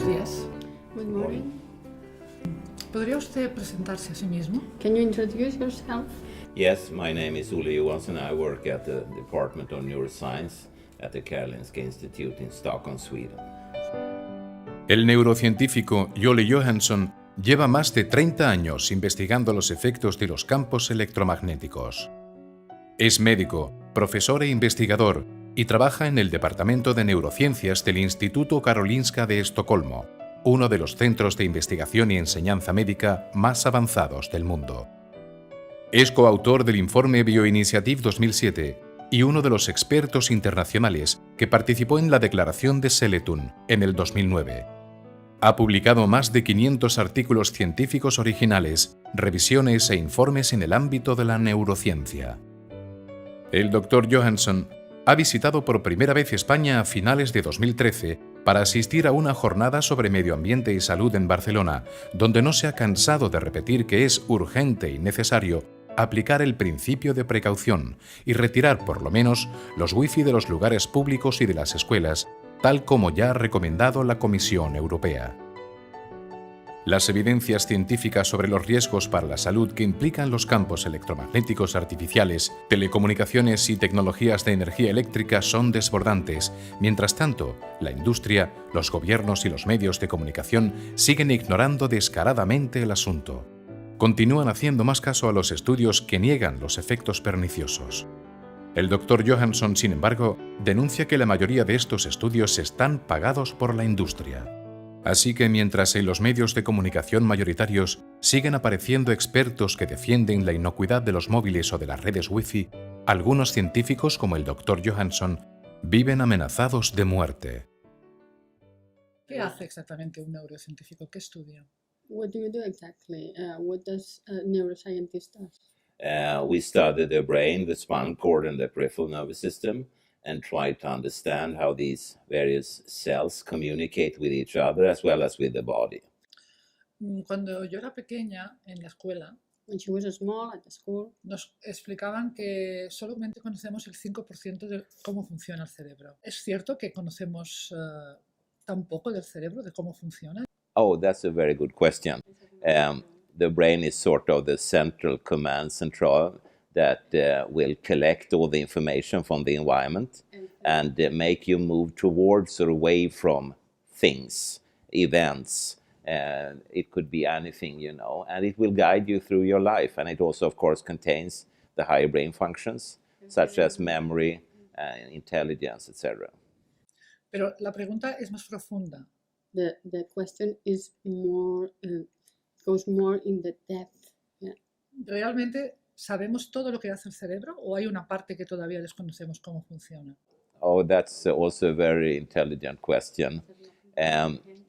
Buenos días. Good morning. ¿Podría usted presentarse a sí mismo? Can you introduce yourself? Yes, my name is Olle Johansson. I work at the Department of Neuroscience at the Karolinska Institute in Stockholm, Sweden. El neurocientífico Olle Johansson lleva más de 30 años investigando los efectos de los campos electromagnéticos. Es médico, profesor e investigador y trabaja en el Departamento de Neurociencias del Instituto Karolinska de Estocolmo, uno de los centros de investigación y enseñanza médica más avanzados del mundo. Es coautor del informe Bioinitiative 2007 y uno de los expertos internacionales que participó en la declaración de Seletun en el 2009. Ha publicado más de 500 artículos científicos originales, revisiones e informes en el ámbito de la neurociencia. El Dr. Johansson ha visitado por primera vez España a finales de 2013 para asistir a una jornada sobre medio ambiente y salud en Barcelona, donde no se ha cansado de repetir que es urgente y necesario aplicar el principio de precaución y retirar por lo menos los wifi de los lugares públicos y de las escuelas, tal como ya ha recomendado la Comisión Europea. Las evidencias científicas sobre los riesgos para la salud que implican los campos electromagnéticos artificiales, telecomunicaciones y tecnologías de energía eléctrica son desbordantes. Mientras tanto, la industria, los gobiernos y los medios de comunicación siguen ignorando descaradamente el asunto. Continúan haciendo más caso a los estudios que niegan los efectos perniciosos. El Dr. Johansson, sin embargo, denuncia que la mayoría de estos estudios están pagados por la industria. Así que mientras en los medios de comunicación mayoritarios siguen apareciendo expertos que defienden la inocuidad de los móviles o de las redes Wi-Fi, algunos científicos como el Dr. Johansson viven amenazados de muerte. ¿Qué hace exactamente un neurocientífico? ¿Qué estudia? What do you do exactly? What does a neuroscientist do? We study the brain, the spinal cord, and the peripheral nervous system, and try to understand how these various cells communicate with each other as well as with the body. Cuando yo era pequeña en la escuela, When she was small at the school, nos explicaban que solamente conocemos el 5% de cómo funciona el cerebro. ¿Es cierto que conocemos tan poco del cerebro, de cómo funciona? Oh, that's a very good question. The brain is sort of the central command central that will collect all the information from the environment and make you move towards or away from things, events. It could be anything, you know, and it will guide you through your life. And it also, of course, contains the higher brain functions, such as memory, intelligence, etc. Pero la pregunta es más profunda. the question is more goes more in the depth. Yeah. ¿Realmente sabemos todo lo que hace el cerebro o hay una parte que todavía desconocemos cómo funciona? Oh, that's also a very intelligent question.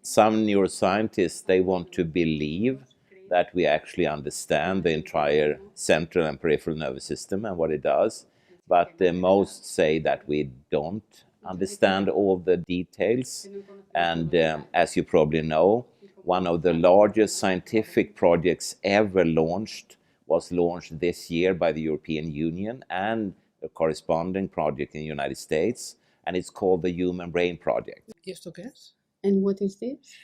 Some neuroscientists, they want to believe that we actually understand the entire central and peripheral nervous system and what it does, but most say that we don't understand all the details. And as you probably know, one of the largest scientific projects ever launched was launched this year by the European Union and a corresponding project in the United States, and it's called the Human Brain Project. ¿Y esto qué es? And what is this?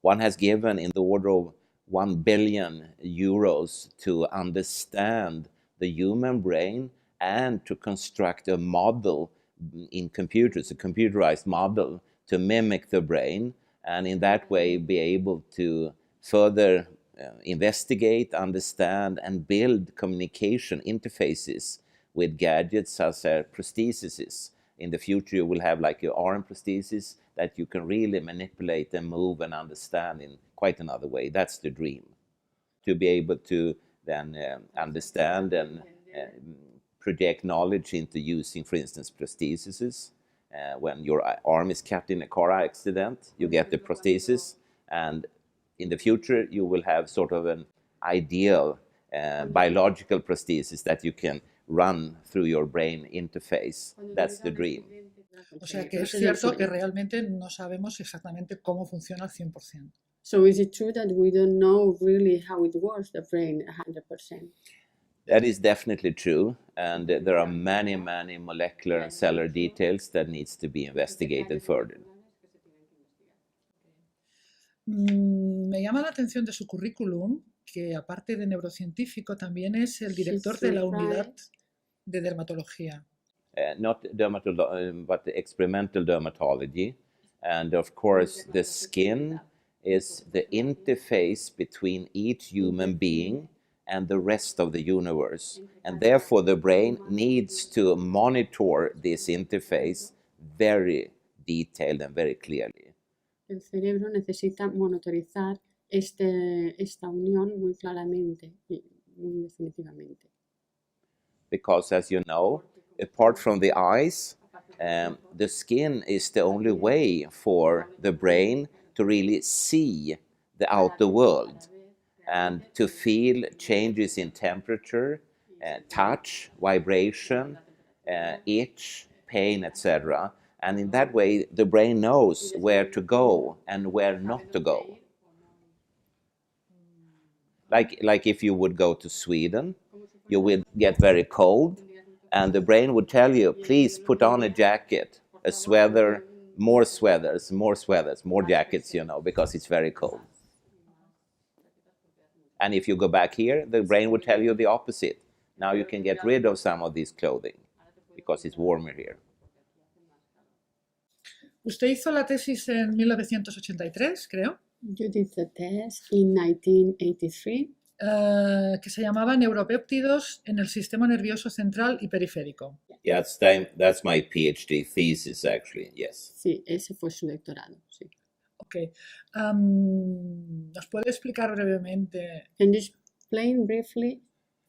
One has given in the order of 1 billion euros to understand the human brain and to construct a model in computers, a computerized model to mimic the brain, and in that way be able to further investigate, understand, and build communication interfaces with gadgets such as prostheses. In the future, you will have like your arm prosthesis that you can really manipulate and move and understand in quite another way. That's the dream, to be able to then understand and project knowledge into using, for instance, prostheses. When your arm is cut in a car accident, you get the prosthesis, and in the future, you will have sort of an ideal biological prosthesis that you can run through your brain interface. That's the dream. O sea, que es cierto que realmente no sabemos exactamente cómo funciona al 100%. So is it true that we don't know really how it works, the brain, 100%? That is definitely true, and there are many molecular and cellular details that needs to be investigated further. Me llama la atención de su currículum que aparte de neurocientífico también es el director de la Unidad de Dermatología. Not but experimental dermatology. And of course, the skin is the interface between each human being and the rest of the universe. And therefore, the brain needs to monitor this interface very detailed and very clearly. El cerebro necesita monitorizar esta unión muy claramente y muy definitivamente. Because as you know, apart from the eyes, the skin is the only way for the brain to really see the outer world and to feel changes in temperature, touch, vibration, itch, pain, etc. And in that way, the brain knows where to go and where not to go. Like if you would go to Sweden, you will get very cold, and the brain would tell you, please put on a jacket, a sweater, more sweaters, more jackets, you know, because it's very cold. And if you go back here, the brain would tell you the opposite. Now you can get rid of some of this clothing because it's warmer here. Usted hizo la tesis en 1983, creo. You did the test in 1983. Que se llamaba neuropéptidos en el sistema nervioso central y periférico. Yeah, that's my PhD thesis, actually, yes. Sí, ese fue su doctorado, sí. Ok. ¿Nos puede explicar brevemente Can you explain briefly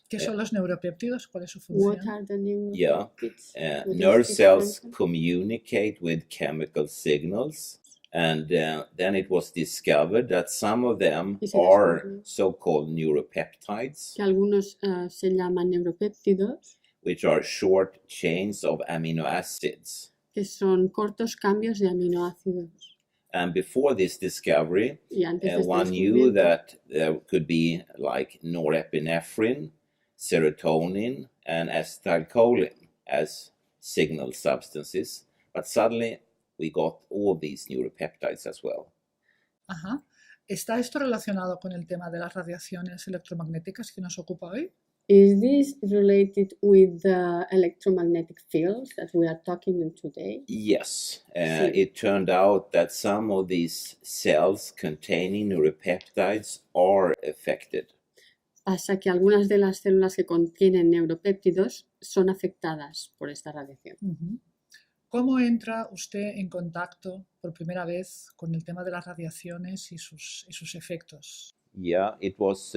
qué son los neuropéptidos? ¿Cuál es su función? what are the neuropeptides? Yeah, What is nerve this cells function? communicate with chemical signals. And then it was discovered that some of them are so-called neuropeptides, Que algunos se llaman neuropéptidos, which are short chains of amino acids. que son cortos cambios de aminoácidos. And before this discovery, Y antes de este one knew descubrimiento, that there could be like norepinephrine, serotonin, and acetylcholine as signal substances. But suddenly, we got all these neuropeptides as well. Ajá. ¿Está esto relacionado con el tema de las radiaciones electromagnéticas que nos ocupa hoy? is this related with the electromagnetic fields that we are talking in today? Yes, Sí. it turned out that some of these cells containing neuropeptides are affected. Pasa que algunas de las células que contienen neuropéptidos son afectadas por esta radiación. Ujú. ¿Cómo entra usted en contacto por primera vez con el tema de las radiaciones y sus efectos? Yeah, it was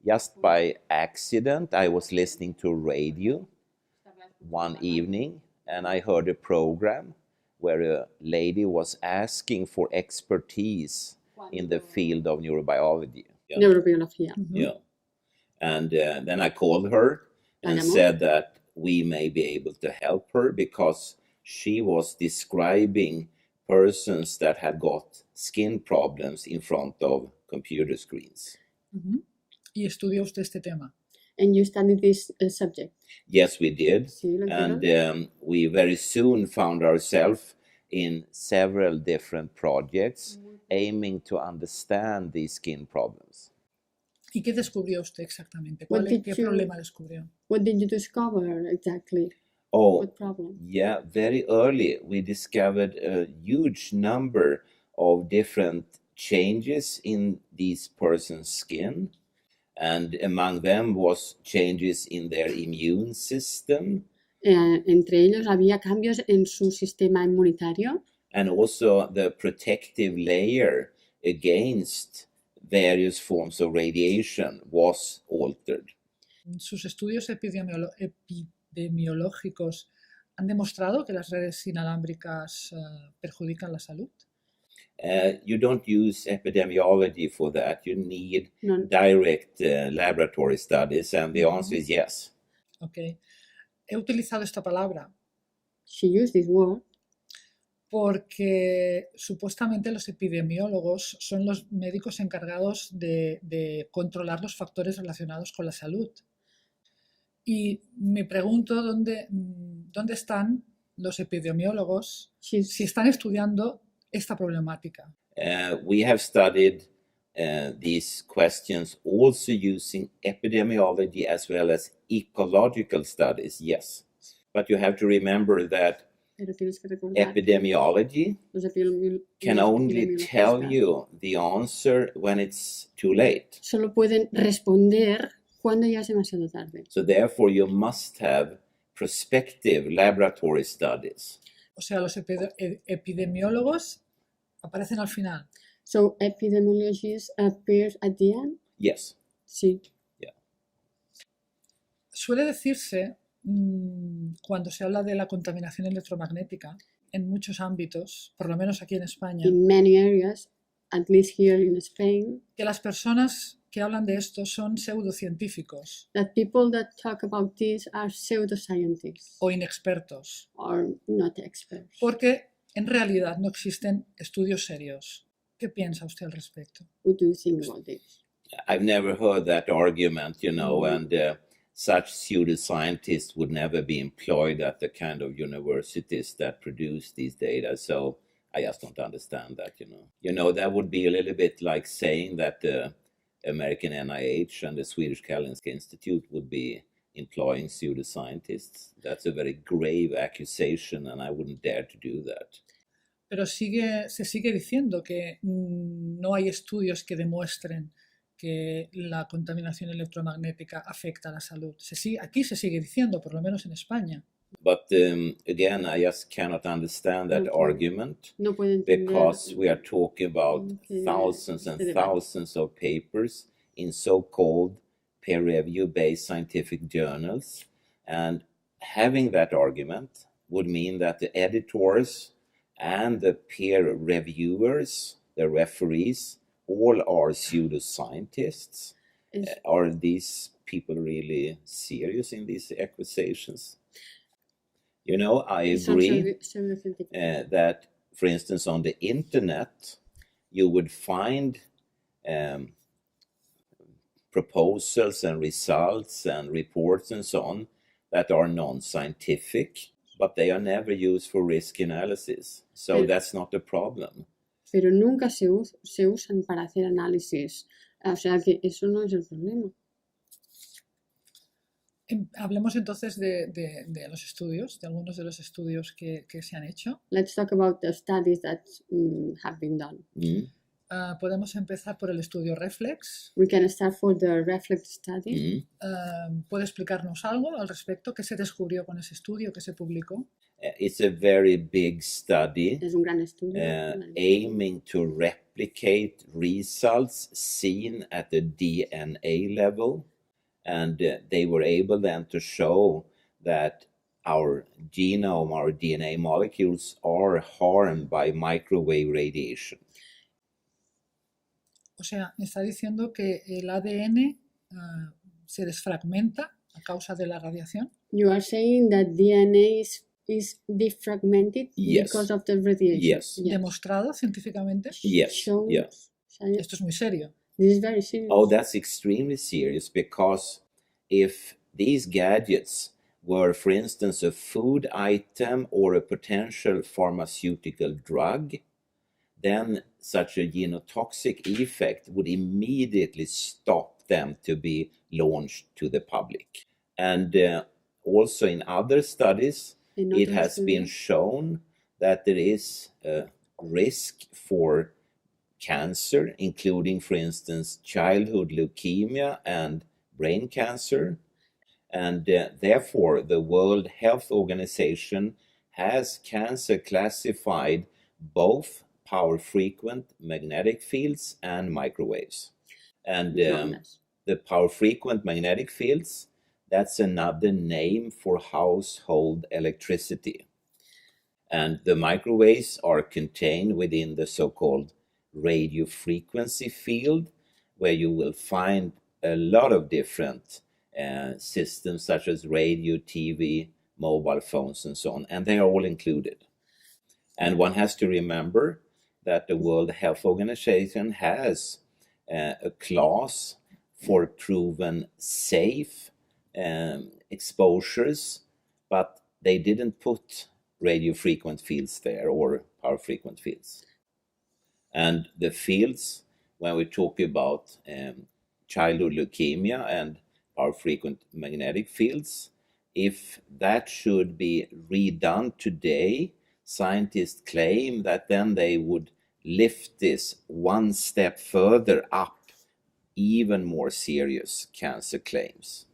just by accident. I was listening to radio one evening and I heard a program where a lady was asking for expertise in the field of neurobiology. Yeah. Neurobiología. Ujú. Yeah. And then I called her and llamó. said that we may be able to help her because she was describing persons that had got skin problems in front of computer screens. Ujú. ¿Y estudió usted este tema? And you studied this subject. Yes, we did. Sí, lo And entiendo. we very soon found ourselves in several different projects aiming to understand these skin problems. ¿Y qué descubrió usted exactamente? What did ¿Qué you- problema descubrió? What did you discover exactly? Oh, What problem? yeah, very early we discovered a huge number of different changes in these persons' skin. And among them was changes in their immune system Entre ellos había cambios en su sistema inmunitario and also the protective layer against various forms of radiation was altered. Sus estudios epidemiológicos han demostrado que las redes inalámbricas perjudican la salud. You don't use epidemiology for that. You need No. direct laboratory studies, and the answer is yes. Okay. He utilizado esta palabra She used this word porque supuestamente los epidemiólogos son los médicos encargados de controlar los factores relacionados con la salud. Y me pregunto dónde están los epidemiólogos She's- si están estudiando esta problemática. We have studied these questions also using epidemiology as well as ecological studies, yes. But you have to remember that Pero tienes que recordar epidemiology los can only epidemiologistas tell you the answer when it's too late. solo pueden responder cuando ya es demasiado tarde. So therefore you must have prospective laboratory studies. O sea, los epidemiólogos aparecen al final. So epidemiologists appear at the end? Yes. Sí. Suele decirse, cuando se habla de la contaminación electromagnética, en muchos ámbitos, por lo menos aquí en España, In many areas, at least here in Spain, que las personas que hablan de esto son pseudocientíficos that people that talk about this are pseudoscientists o inexpertos, or not experts. porque en realidad no existen estudios serios. ¿Qué piensa usted al respecto? What do you think about this? I've never heard that argument, and such pseudoscientists would never be employed at the kind of universities that produce these data. So I just don't understand that, that would be a little bit like saying that the American NIH and the Swedish Karolinska Institute would be employing pseudoscientists. That's a very grave accusation, and I wouldn't dare to do that. Pero se sigue diciendo que no hay estudios que demuestren que la contaminación electromagnética afecta a la salud. Aquí se sigue diciendo, por lo menos en España. But again, I just cannot understand that argument, No puedo entender because we are talking about thousands and thousands of papers in so-called peer-review-based scientific journals, and having that argument would mean that the editors and the peer reviewers, the referees, all are pseudoscientists. Are these people really serious in these accusations? I agree that, for instance, on the internet, you would find proposals and results and reports and so on that are non-scientific, but they are never used for risk analysis. So that's not a problem. Pero nunca se usan para hacer análisis. O sea que eso no es el problema. Hablemos entonces de los estudios, de algunos de los estudios que se han hecho. Let's talk about the studies that have been done. Podemos empezar por el estudio Reflex. We can start for the Reflex study. ¿Puede explicarnos algo al respecto? ¿Qué se descubrió con ese estudio que se publicó? It's a very big study Es un gran estudio. aiming to replicate results seen at the DNA level. And they were able then to show that our genome, our DNA molecules are harmed by microwave radiation. O sea, me está diciendo que el ADN se desfragmenta a causa de la radiación. You are saying that DNA is defragmented Yes. because of the radiation. Yes. ¿Demostrado científicamente? Yes, Shown yes. science. Esto es muy serio. This is very serious. Oh, that's extremely serious, because if these gadgets were, for instance, a food item or a potential pharmaceutical drug, then such a genotoxic effect would immediately stop them to be launched to the public. And also in other studies, it has been shown that there is a risk for cancer, including, for instance, childhood leukemia and brain cancer. And therefore, the World Health Organization has cancer classified both power-frequent magnetic fields and microwaves. And the power-frequent magnetic fields, that's another name for household electricity. And the microwaves are contained within the so-called radio frequency field, where you will find a lot of different systems such as radio, TV, mobile phones, and so on, and they are all included. And one has to remember that the World Health Organization has a class for proven safe exposures, but they didn't put radio frequent fields there or power frequent fields. And the fields, when we talk about childhood leukemia and power frequent magnetic fields, if that should be redone today, scientists claim that then they would lift this one step further up, even more serious cancer claims.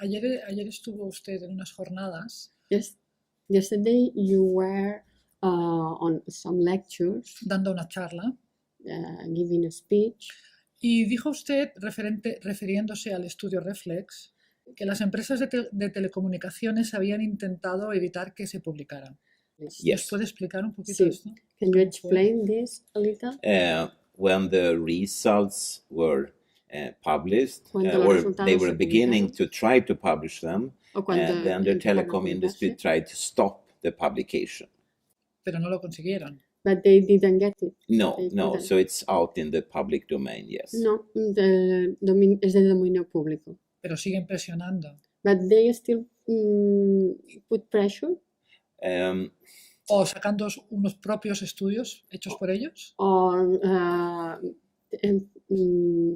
Ayer estuvo usted en unas jornadas Yes. Yesterday you were on some lectures, dando una charla giving a speech, y dijo usted, refiriéndose al estudio Reflex, que las empresas de telecomunicaciones habían intentado evitar que se publicaran. ¿Nos Yes. puede explicar un poquito Sí. esto? Can you explain this a little? When the results were published, Cuando los or resultados they were se beginning publicaron. to try to publish them, O cuando then the empezaron a telecom industry publicarse, tried to stop the publication. Pero no lo consiguieron. but they didn't get it. No, They no, couldn't. so it's out in the public domain, yes. No, es de dominio público. Pero siguen presionando. But they still put pressure Um, O sacando unos propios estudios hechos por ellos. on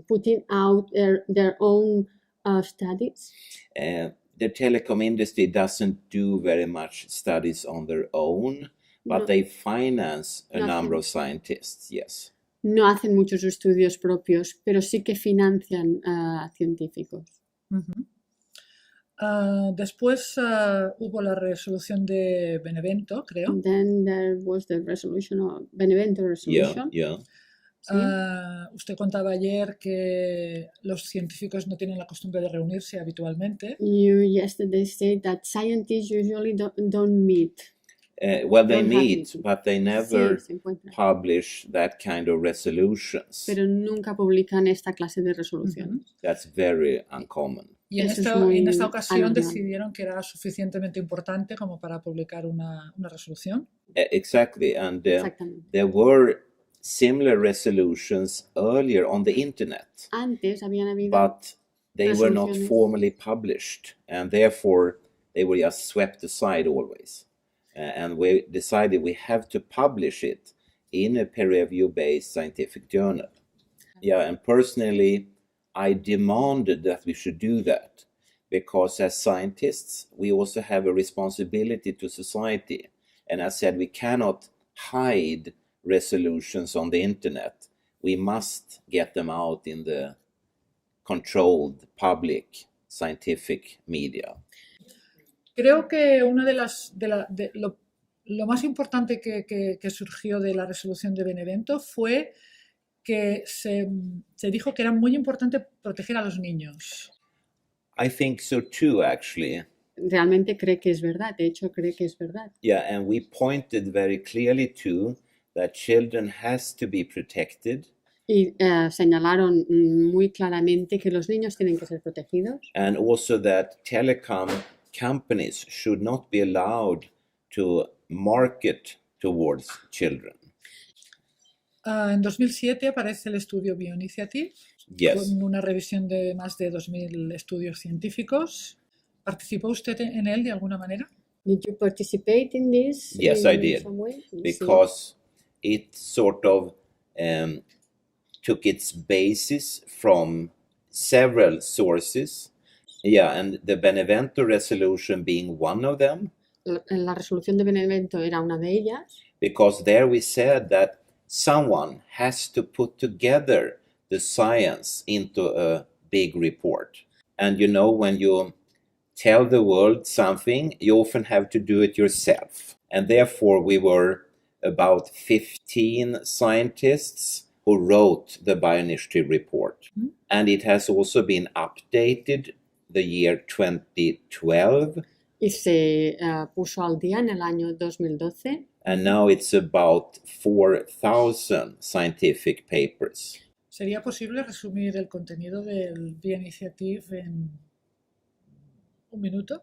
putting out their own studies. the telecom industry doesn't do very much studies on their own, but No. they finance a Nothing. number of scientists, yes. No hacen muchos estudios propios, pero sí que financian a científicos. Ujú. Después hubo la resolución de Benevento, creo. Then there was the Benevento Yeah, resolution. yeah. Sí. Usted contaba ayer que los científicos no tienen la costumbre de reunirse habitualmente. You yesterday said that scientists usually don't meet. Well, they Don't have meet, meetings. but they Sí, never se encuentran, publish that kind of resolutions. pero nunca publican esta clase de resoluciones. That's very uncommon. Y en Eso es esta, muy en esta ocasión anormal. decidieron que era suficientemente importante como para publicar una resolución. Exactly, and Exactamente. there were similar resolutions earlier on the internet, Antes habían habido, but they were not resoluciones. formally published, and therefore they were just swept aside always. And we decided we have to publish it in a peer-review-based scientific journal. Yeah, and personally, I demanded that we should do that because as scientists, we also have a responsibility to society. And I said we cannot hide resolutions on the internet. We must get them out in the controlled public scientific media. Creo que una de lo más importante que surgió de la resolución de Benevento fue que se dijo que era muy importante proteger a los niños. I think so too, actually. realmente cree que es verdad, de hecho cree que es verdad. Yeah, and we pointed very clearly to that children has to be protected. Y señalaron muy claramente que los niños tienen que ser protegidos. And also that telecom companies should not be allowed to market towards children. En 2007 aparece el estudio Bioinitiative, Yes. con una revisión de más de 2.000 estudios científicos. ¿Participó usted en él de alguna manera? Did you participate in this? Yes, in I did. some way? Because it sort of took its basis from several sources. Yeah, and the Benevento resolution being one of them. La resolución de Benevento era una de ellas. Because there we said that someone has to put together the science into a big report. And you know, when you tell the world something, you often have to do it yourself. And therefore we were about 15 scientists who wrote the Bioinitiative report. Mm. And it has also been updated the year 2012. Y se puso al día en el año 2012. And now it's about 4,000 scientific papers. ¿Sería posible resumir el contenido del Bioinitiative en un minuto?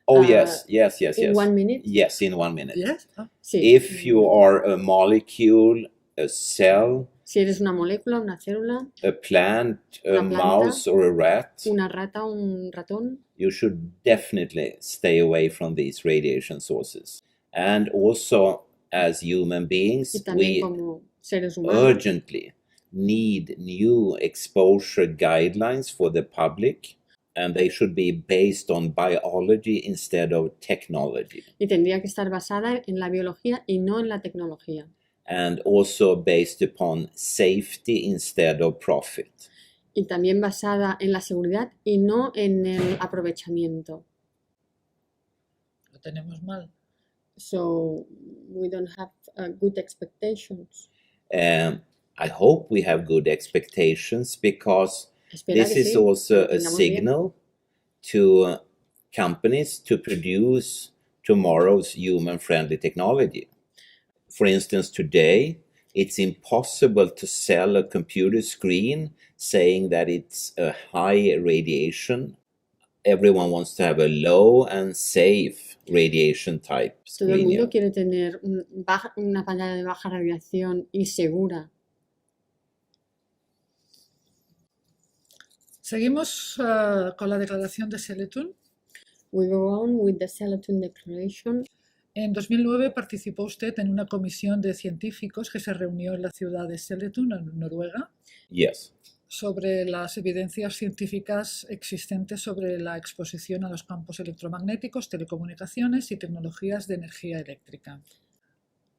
Oh, yes. In 1 minute? Yes, in 1 minute. Yes. Sí. If you are a molecule, a cell, Si eres una molécula, una célula, a plant, a Una planta, mouse, or a rat, una rata, un ratón, you should definitely stay away from these radiation sources. And also, as human beings, y también como seres humanos urgently need new exposure guidelines for the public, and they should be based on biology instead of technology, y tendría que estar basada en la biología y no en la tecnología. and also based upon safety instead of profit. Y también basada en la seguridad y no en el aprovechamiento. Lo tenemos mal. So we don't have good expectations. I hope we have good expectations, because Espera this que is sí, also que a tengamos bien. signal to companies to produce tomorrow's human-friendly technology. For instance, today, it's impossible to sell a computer screen saying that it's a high radiation. Everyone wants to have a low and safe radiation type Todo el screen. mundo quiere tener una pantalla de baja radiación y segura. Seguimos con la declaración de Seletun. We go on with the Seletun Declaration. En 2009 participó usted en una comisión de científicos que se reunió en la ciudad de Seletun, en Noruega, Yes. sobre las evidencias científicas existentes sobre la exposición a los campos electromagnéticos, telecomunicaciones y tecnologías de energía eléctrica.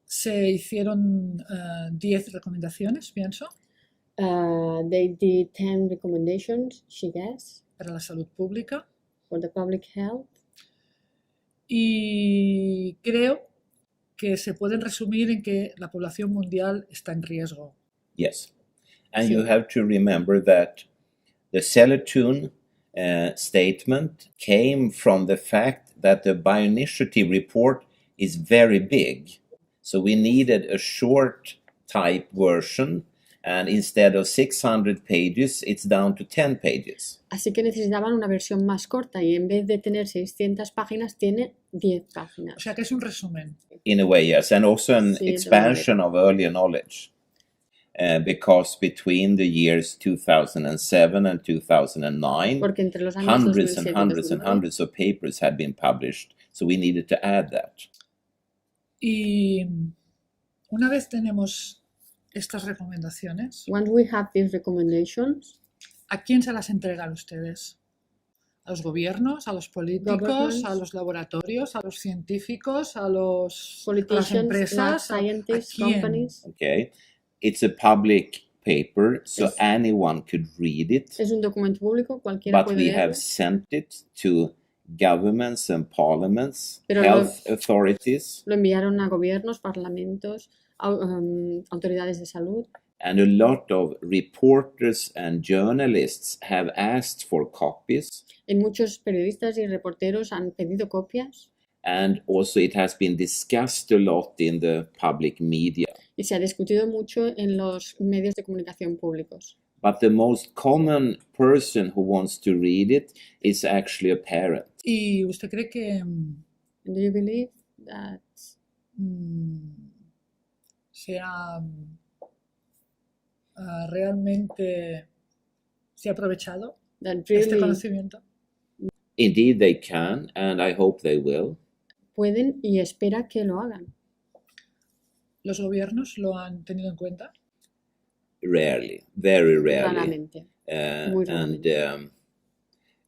Se hicieron 10 recomendaciones, pienso, They did 10 recommendations, she guessed, para la salud pública, for the public health. y creo que se pueden resumir en que la población mundial está en riesgo. Yes. And Sí. you have to remember that the Seletun statement came from the fact that the bioinitiative report is very big. So we needed a short type version, and instead of 600 pages, it's down to 10 pages. Así que necesitaban una versión más corta y en vez de tener 600 páginas tiene 10 O páginas. sea que es un resumen. In a way, yes, and also an Sí, de expansion of earlier knowledge. Because between the years 2007 and 2009, Porque entre los años hundreds 2007 and y hundreds and 2009, hundreds of papers had been published, so we needed to add that. Y una vez tenemos estas recomendaciones, once we have these recommendations, ¿a quién se las entregan ustedes? ¿A los gobiernos, a los políticos, Governments, a los laboratorios, a los científicos, a las politicians, lab empresas? ¿A scientists, quién? companies, Okay, it's a public paper, so Yes. anyone could read it, es un documento público, cualquiera but puede we leerlo, have sent it to governments and parliaments, Pero health authorities, lo enviaron a gobiernos, parlamentos, autoridades de salud, and a lot of reporters and journalists have asked for copies. en muchos periodistas y reporteros han pedido copias And also it has been discussed a lot in the public media. y se ha discutido mucho en los medios de comunicación públicos. But the most common person who wants to read it is actually a parent. ¿Y usted cree que Do you believe that realmente se ha aprovechado that este really conocimiento? Indeed, they can, and I hope they will. pueden y espera que lo hagan? ¿Los gobiernos lo han tenido en cuenta? Rarely, very rarely. Raramente. Muy And raramente.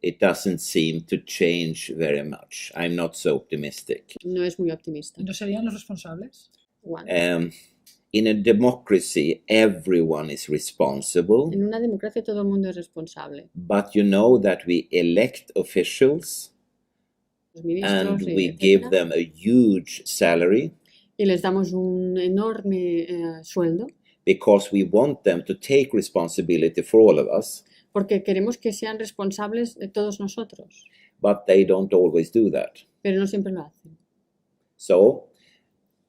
it doesn't seem to change very much. I'm not so optimistic. No es muy optimista. ¿Y no serían los responsables? One. In a democracy, everyone is responsible, En una democracia todo el mundo es responsable. but you know that we elect officials Los ministros and y we etcétera, give them a huge salary y les damos un enorme sueldo because we want them to take responsibility for all of us, porque queremos que sean responsables de todos nosotros, but they don't always do that. pero no siempre lo hacen. So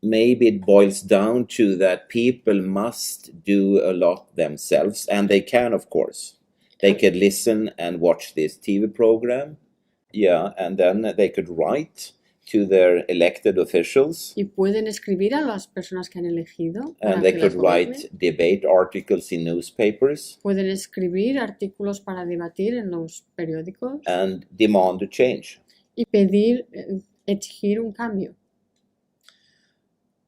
maybe it boils down to that people must do a lot themselves, and they can, of course. They could listen and watch this TV program, and then they could write to their elected officials, Y pueden escribir a las personas que han elegido para and they que could las write gobiernen. debate articles in newspapers Pueden escribir artículos para debatir en los periódicos and demand a change. y pedir, exigir un cambio.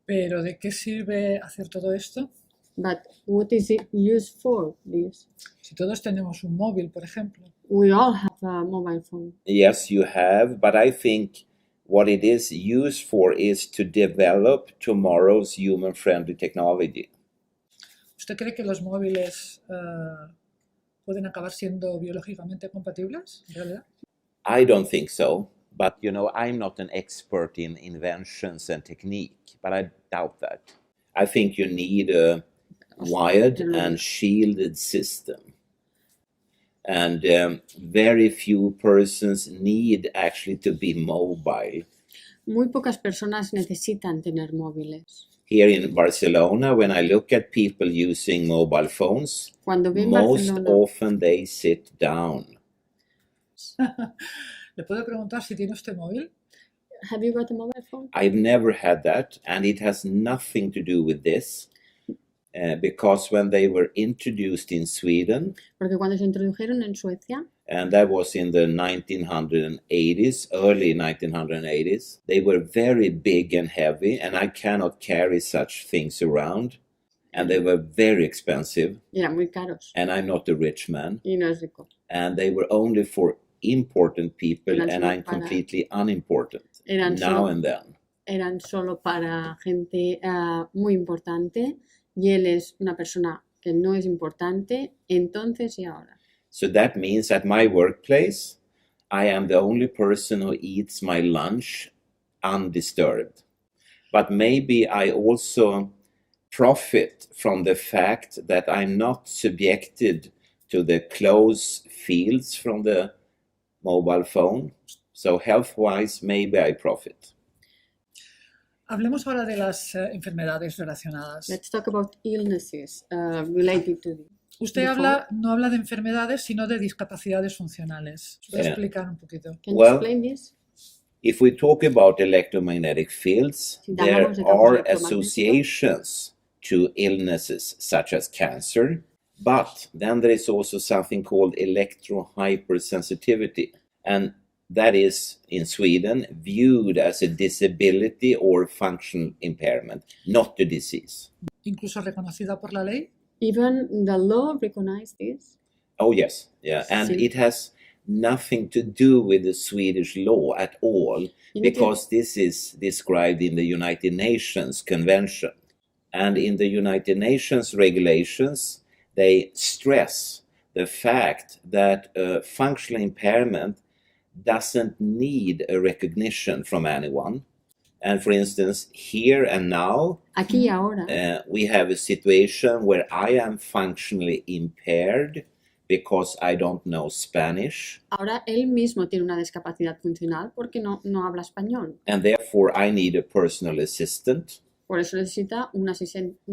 ¿Pero de qué sirve hacer todo esto But what is it used for, this? Si todos tenemos un móvil, por ejemplo, We all have a mobile phone. Yes, you have, but I think what it is used for is to develop tomorrow's human-friendly technology. ¿usted cree que los móviles pueden acabar siendo biológicamente compatibles, en realidad? I don't think so, but I'm not an expert in inventions and technique, but I doubt that. I think you need a wired and shielded system. And very few persons need actually to be mobile. Muy pocas personas necesitan tener móviles. Here in Barcelona, when I look at people using mobile phones, Cuando ven most Barcelona, often they sit down. ¿Le puedo preguntar si tiene usted móvil? have you got a mobile phone? I've never had that, and it has nothing to do with this, because when they were introduced in Sweden, Porque cuando se introdujeron en Suecia, and that was in the 1980s, early 1980s, they were very big and heavy, and I cannot carry such things around, and they were very expensive, eran muy caros and I'm not a rich man, y no es rico. and they were only for important people, Eran and solo I'm para- completely unimportant Eran now solo, and then. eran solo para gente muy importante y él es una persona que no es importante, entonces y ahora. So that means at my workplace, I am the only person who eats my lunch undisturbed. But maybe I also profit from the fact that I'm not subjected to the close fields from the mobile phone. So health-wise, maybe I profit. Hablemos ahora de las enfermedades relacionadas. Let's talk about illnesses related to this. Usted no habla de enfermedades, sino de discapacidades funcionales. ¿Puede Yeah. explicar un poquito? Can you Well, explain this? If we talk about electromagnetic fields, Si there hablamos de campos are electromagnéticos, associations to illnesses such as cancer, but then there is also something called electrohypersensitivity, and that is in Sweden viewed as a disability or functional impairment, not a disease. Incluso reconocida por la ley. Even the law recognizes this. Oh yes, yeah, and Sí. it has nothing to do with the Swedish law at all, You need to- because this is described in the United Nations Convention. And in the United Nations regulations, they stress the fact that a functional impairment doesn't need a recognition from anyone. And for instance, here and now, Aquí y ahora, we have a situation where I am functionally impaired because I don't know Spanish, ahora él mismo tiene una discapacidad funcional porque no habla español. and therefore I need a personal assistant, Por eso necesita un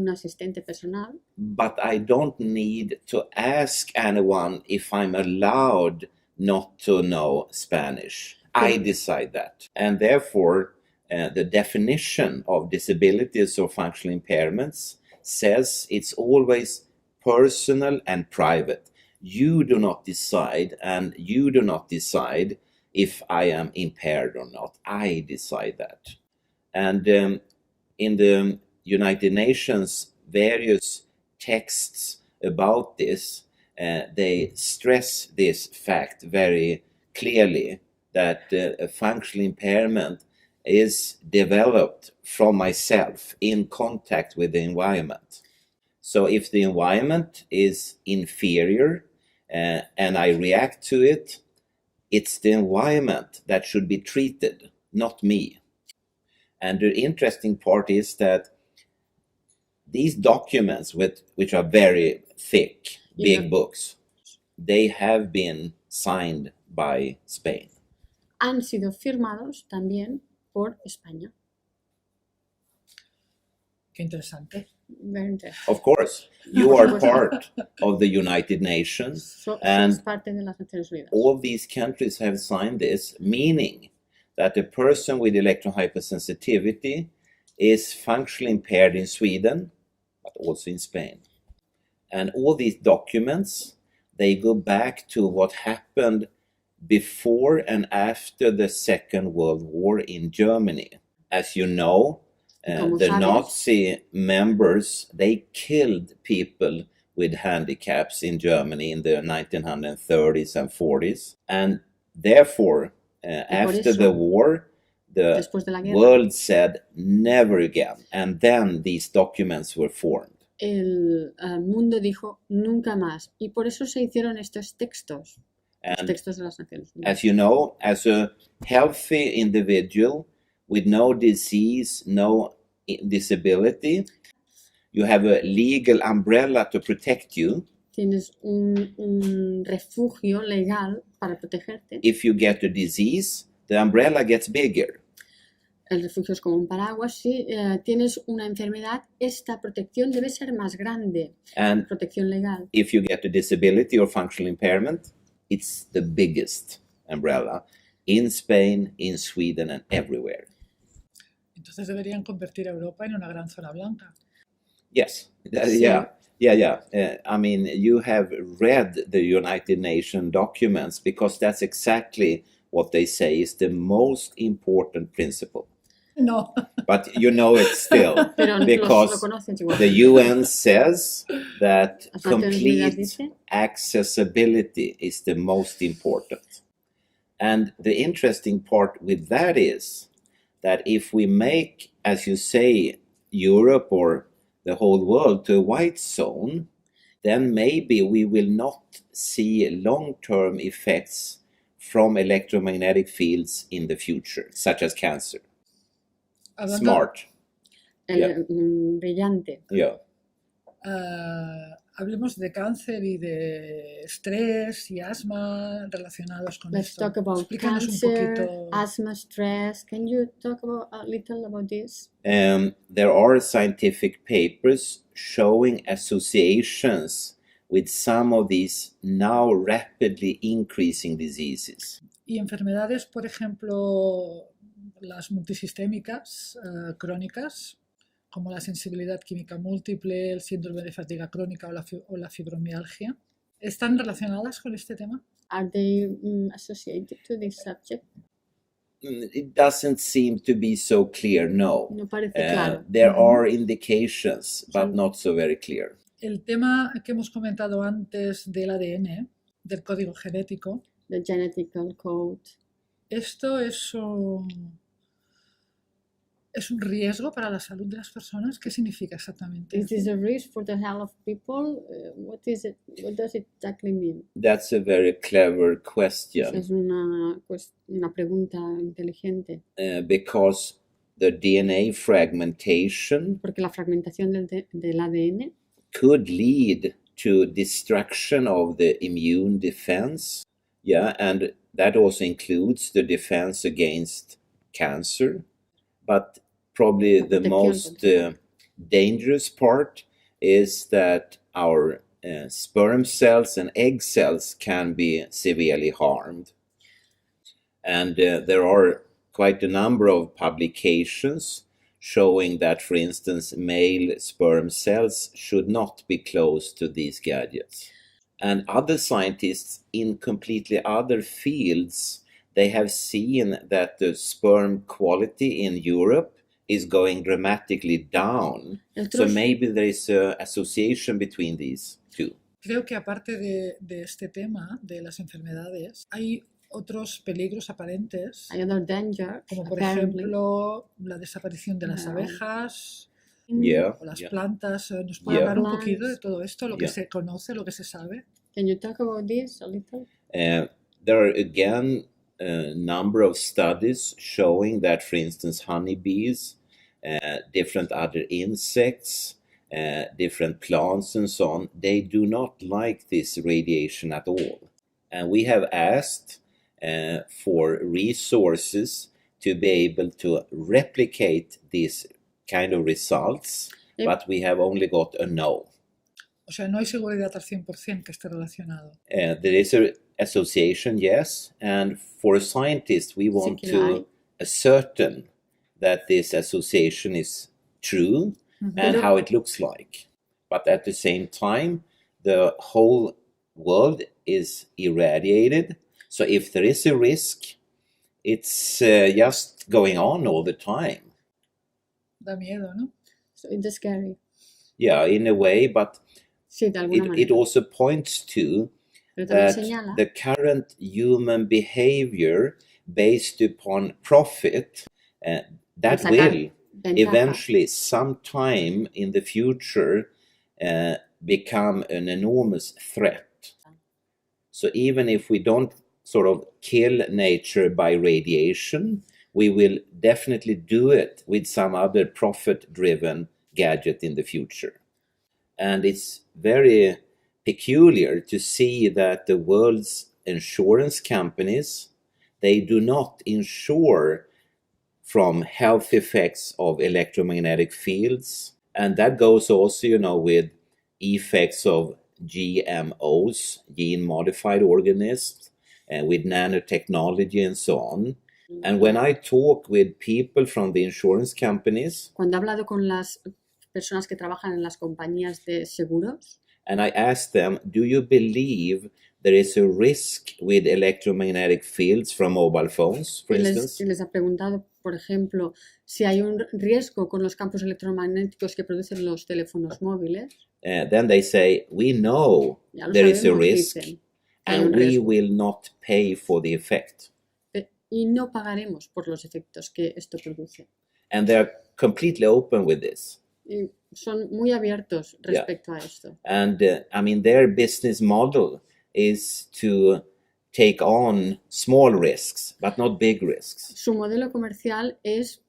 asistente personal, but I don't need to ask anyone if I'm allowed not to know Spanish. I decide that. And therefore, the definition of disabilities or functional impairments says it's always personal and private. You do not decide, and you do not decide if I am impaired or not. I decide that. And in the United Nations, various texts about this, they stress this fact very clearly, that a functional impairment is developed from myself in contact with the environment. So if the environment is inferior and I react to it, it's the environment that should be treated, not me. And the interesting part is that these documents, which are very thick, big Yeah. books, they have been signed by Spain. han sido firmados también por España. Qué interesante. Very interesting. Of course, you are part of the United Nations, and Sois parte de las Naciones Unidas. all these countries have signed this, meaning that a person with electrohypersensitivity is functionally impaired in Sweden, but also in Spain. And all these documents, they go back to what happened before and after the Second World War in Germany. As you know, Como The sabes, Nazi members, they killed people with handicaps in Germany in the 1930s and 40s. And therefore, after the eso, war, the después de la guerra, world said never again. And then these documents were formed. el mundo dijo nunca más. Y por eso se hicieron estos textos, los And textos de las Naciones Unidas. as you know, as a healthy individual with no disease, no disability, you have a legal umbrella to protect you. Tienes un refugio legal para protegerte. If you get a disease, the umbrella gets bigger. El refugio es como un paraguas. Si tienes una enfermedad, esta protección debe ser más grande. And Protección legal. if you get a disability or functional impairment, it's the biggest umbrella in Spain, in Sweden, and everywhere. Entonces deberían convertir a Europa en una gran zona blanca. Yes, Sí. yeah. I mean, you have read the United Nations documents because that's exactly what they say is the most important principle. No, But you know it still Pero lo because conoces igual. the UN says that Las Naciones Unidas complete dice accessibility is the most important. And the interesting part with that is that if we make, as you say, Europe or the whole world to a white zone, then maybe we will not see long-term effects from electromagnetic fields in the future, such as cancer. hablando, Smart. brillante. Yeah. Hablemos de cáncer y de estrés y asma relacionados con Let's esto. talk about Explícanos un cancer, poquito. asthma, stress. Can you talk about a little about this? There are scientific papers showing associations with some of these now rapidly increasing diseases. Y enfermedades, por ejemplo, las multisistémicas crónicas, como la sensibilidad química múltiple, el síndrome de fatiga crónica o la fibromialgia, ¿están relacionadas con este tema? Are they associated to this subject? It doesn't seem to be so clear, no. No parece claro. There are indications, but Sí. not so very clear. El tema que hemos comentado antes del ADN, del código genético, The genetical code. ¿esto es un riesgo para la salud de las personas? ¿Qué significa exactamente? Is this a risk for the health of people? What is it? What does it exactly mean? That's a very clever question Es una pregunta inteligente, because the DNA fragmentation porque la fragmentación del ADN could lead to destruction of the immune defense. Yeah, and that also includes the defense against cancer. But probably the most dangerous part is that our sperm cells and egg cells can be severely harmed. And there are quite a number of publications showing that, for instance, male sperm cells should not be close to these gadgets. And other scientists in completely other fields, they have seen that the sperm quality in Europe is going dramatically down. So maybe there is an association between these two. Creo que aparte de este tema, de las enfermedades, hay otros peligros aparentes, hay other danger, como por apparently. ejemplo la desaparición de las abejas Yeah, o las yeah. plantas. ¿Nos puede Yeah. hablar un poquito de todo esto, lo que Yeah. se conoce, lo que se sabe? Can you talk about this a little? There are again a number of studies showing that, for instance, honeybees, different other insects, different plants and so on, they do not like this radiation at all. And we have asked for resources to be able to replicate these kind of results, Yep. but we have only got a no. O sea, no hay seguridad al 100% que esté relacionado. There is an association, yes, and for a scientist, we want Sí que lo hay. to ascertain that this association is true and Pero- how it looks like. But at the same time, the whole world is irradiated. So if there is a risk, it's just going on all the time. Da miedo, ¿no? So it's scary. Yeah, in a way, but Sí, de alguna it manera. also points to Pero también that señala the current human behavior based upon profit, that sacar will ventaja. eventually, sometime in the future, become an enormous threat. So even if we don't sort of kill nature by radiation, we will definitely do it with some other profit-driven gadget in the future. And it's very peculiar to see that the world's insurance companies, they do not insure from health effects of electromagnetic fields. And that goes also, with effects of GMOs, gene-modified organisms, and with nanotechnology and so on. And when I talk with people from the insurance companies, Cuando he hablado con las personas que trabajan en las compañías de seguros, and I ask them, do you believe there is a risk with electromagnetic fields from mobile phones, for y instance? les ha preguntado, por ejemplo, si hay un riesgo con los campos electromagnéticos que producen los teléfonos móviles. Then they say, we know Ya lo there is a sabemos, risk, dicen, que hay and un we riesgo. will not pay for the effect. Y no pagaremos por los efectos que esto produce. And they're completely open with this. Y son muy abiertos respecto a esto. And their business model is to take on small risks, but not big risks. Su modelo comercial es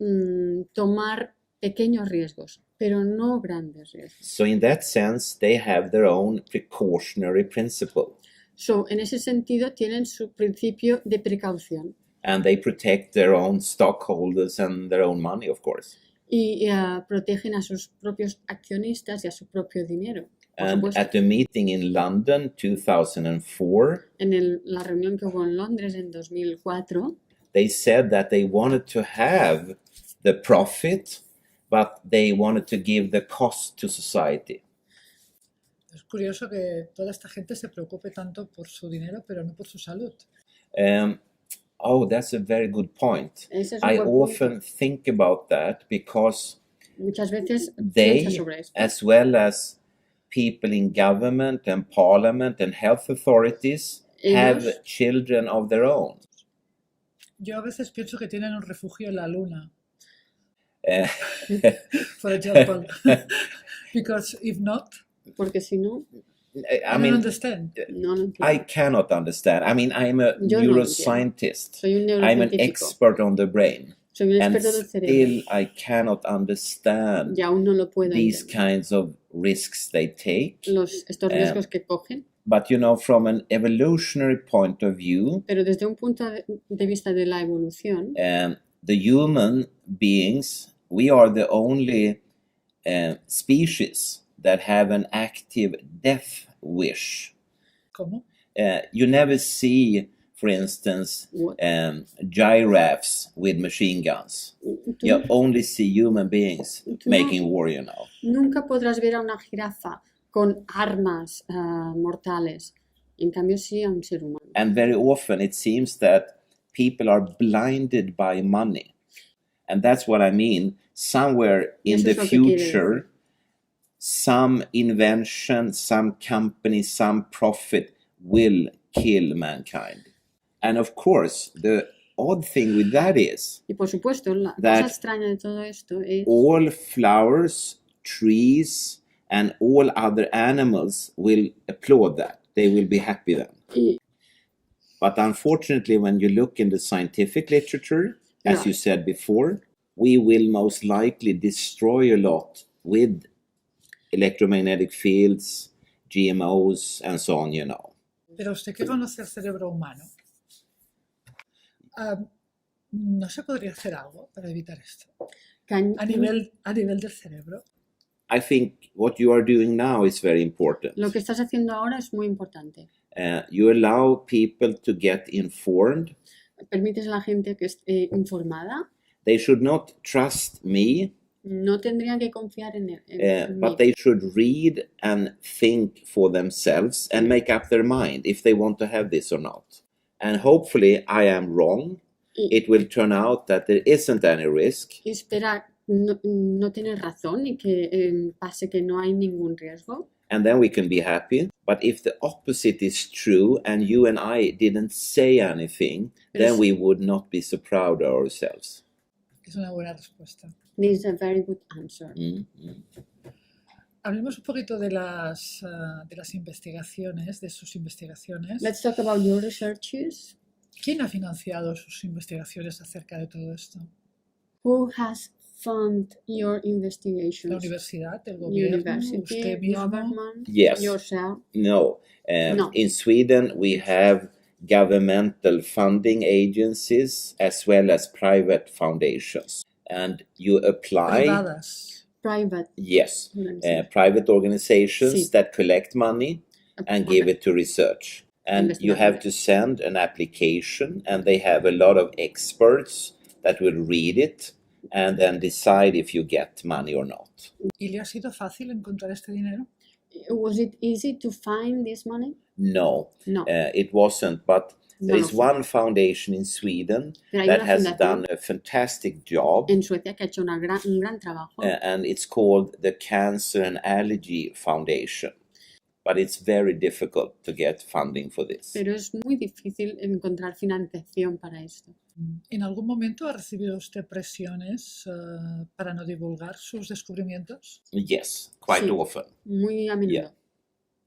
tomar pequeños riesgos, pero no grandes riesgos. So in that sense, they have their own precautionary principle. So, en ese sentido, tienen su principio de precaución. And they protect their own stockholders and their own money, of course. Y protegen a sus propios accionistas y a su propio dinero. Por And supuesto. at the meeting in London 2004, En la reunión que hubo en Londres en 2004, they said that they wanted to have the profit, but they wanted to give the cost to society. Es curioso que toda esta gente se preocupe tanto por su dinero, pero no por su salud. That's a very good point. Ese es un I buen punto. often think about that because Muchas veces pienso they, sobre esto. as well as people in government and parliament and health authorities, have Ellos- children of their own. Yo a veces pienso que tienen un refugio en la luna, Uh, for example. Because if not, Porque si no, I don't understand. no lo entiendo. I cannot understand. I'm a Yo no neuroscientist. Soy un I'm an neurocientífico. expert on the brain. Soy un And experto del cerebro. still I cannot understand Y aún no lo puedo these entender. kinds of risks they take. Estos riesgos que cogen. But from an evolutionary point of view, Pero desde un punto de vista de la evolución, the human beings, we are the only species that have an active death wish. ¿Cómo? You never see, for instance, giraffes with machine guns. You only see human beings making war, Nunca podrás ver a una jirafa con armas mortales. En cambio, sí a un ser humano. And very often it seems that people are blinded by money. And that's what I mean. Somewhere in Eso the es lo que quiere future, some invention, some company, some profit will kill mankind. And of course, the odd thing with that is Y por supuesto, la That- cosa extraña de todo esto es all flowers, trees, and all other animals will applaud that. They will be happy then. y- But unfortunately, when you look in the scientific literature, as Yeah. you said before, we will most likely destroy a lot with electromagnetic fields, GMOs, and so on, Pero usted que conoce el cerebro humano, ¿no se podría hacer algo para evitar esto? can- A nivel del cerebro. I think what you are doing now is very important. Lo que estás haciendo ahora es muy importante. You allow people to get informed. Permites a la gente que esté informada. They should not trust me, No tendrían que confiar en mí. but they should read and think for themselves and make up their mind if they want to have this or not. And hopefully I am wrong. Y- It will turn out that there isn't any risk. y esperar no tener razón y que pase que no hay ningún riesgo. And then we can be happy. But if the opposite is true and you and I didn't say anything, then we would not be so proud of ourselves. Es una buena respuesta. This is a very good answer. Hablemos un poquito de las investigaciones, de sus investigaciones. Let's talk about your researches. ¿Quién ha financiado sus investigaciones acerca de todo esto? Who has funded your ¿La investigations? universidad, el gobierno, University, usted mismo? government, Yes. yourself? No. No. In Sweden, we have governmental funding agencies as well as private foundations. And you apply. Privadas. Private. Yes. organization. Private organizations Sí. that collect money and give it to research. And you have Investigaciones. to send an application, and they have a lot of experts that will read it and then decide if you get money or not. ¿Y le ha sido fácil encontrar este dinero? Was it easy to find this money? No, No. it wasn't. But No there lo is fue. one foundation in Sweden Pero hay that una has fundación done a fantastic job, en Suecia que ha hecho un gran trabajo. and it's called the Cancer and Allergy Foundation. But it's very difficult to get funding for this. Pero es muy difícil encontrar financiación para esto. ¿En algún momento ha recibido usted presiones para no divulgar sus descubrimientos? Yes, quite Sí. often. Muy a menudo. Yeah.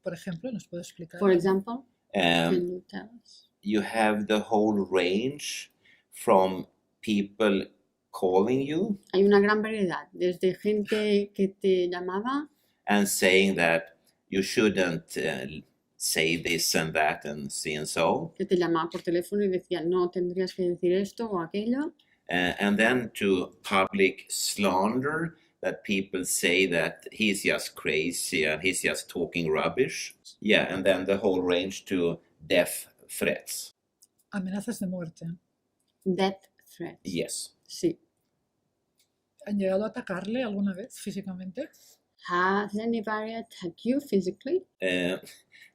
Por ejemplo, ¿nos puede explicar? For example, can Um, you tell us? you have the whole range from people calling you Hay una gran variedad, desde gente que te llamaba and saying that you shouldn't say this and that and so, que te llamaba por teléfono y decía no tendrías que decir esto o aquello, and then to public slander that people say that he's just crazy and he's just talking rubbish. Yeah, and then the whole range to death threats. Amenazas de muerte. death threats. Yes. Sí. ¿Han llegado a atacarle alguna vez físicamente? Has anybody attacked you physically?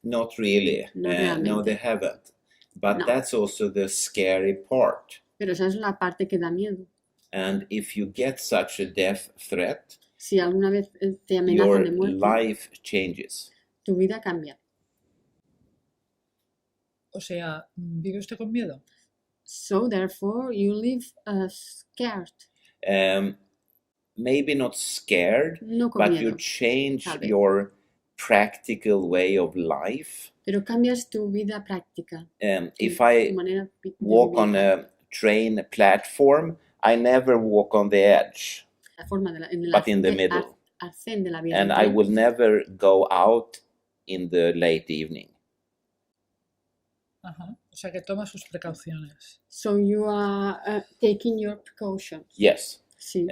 Not really. No No, realmente. they haven't. But No. that's also the scary part. Pero esa es la parte que da miedo. And if you get such a death threat, Si alguna vez te amenazan your de muerte, life changes. tu vida cambia. O sea, ¿vive usted con miedo? So therefore you live scared. Maybe not scared, No con but miedo, you change tal vez. your practical way of life. pero cambias tu vida práctica. If tu I manera de walk vivir. on a train platform, I never walk on the edge, La forma de en el but in the middle. arcén de la vida. And del I tren. will never go out in the late evening. Ajá. O sea, que toma sus precauciones. So you are taking your precautions. Yes. Sí.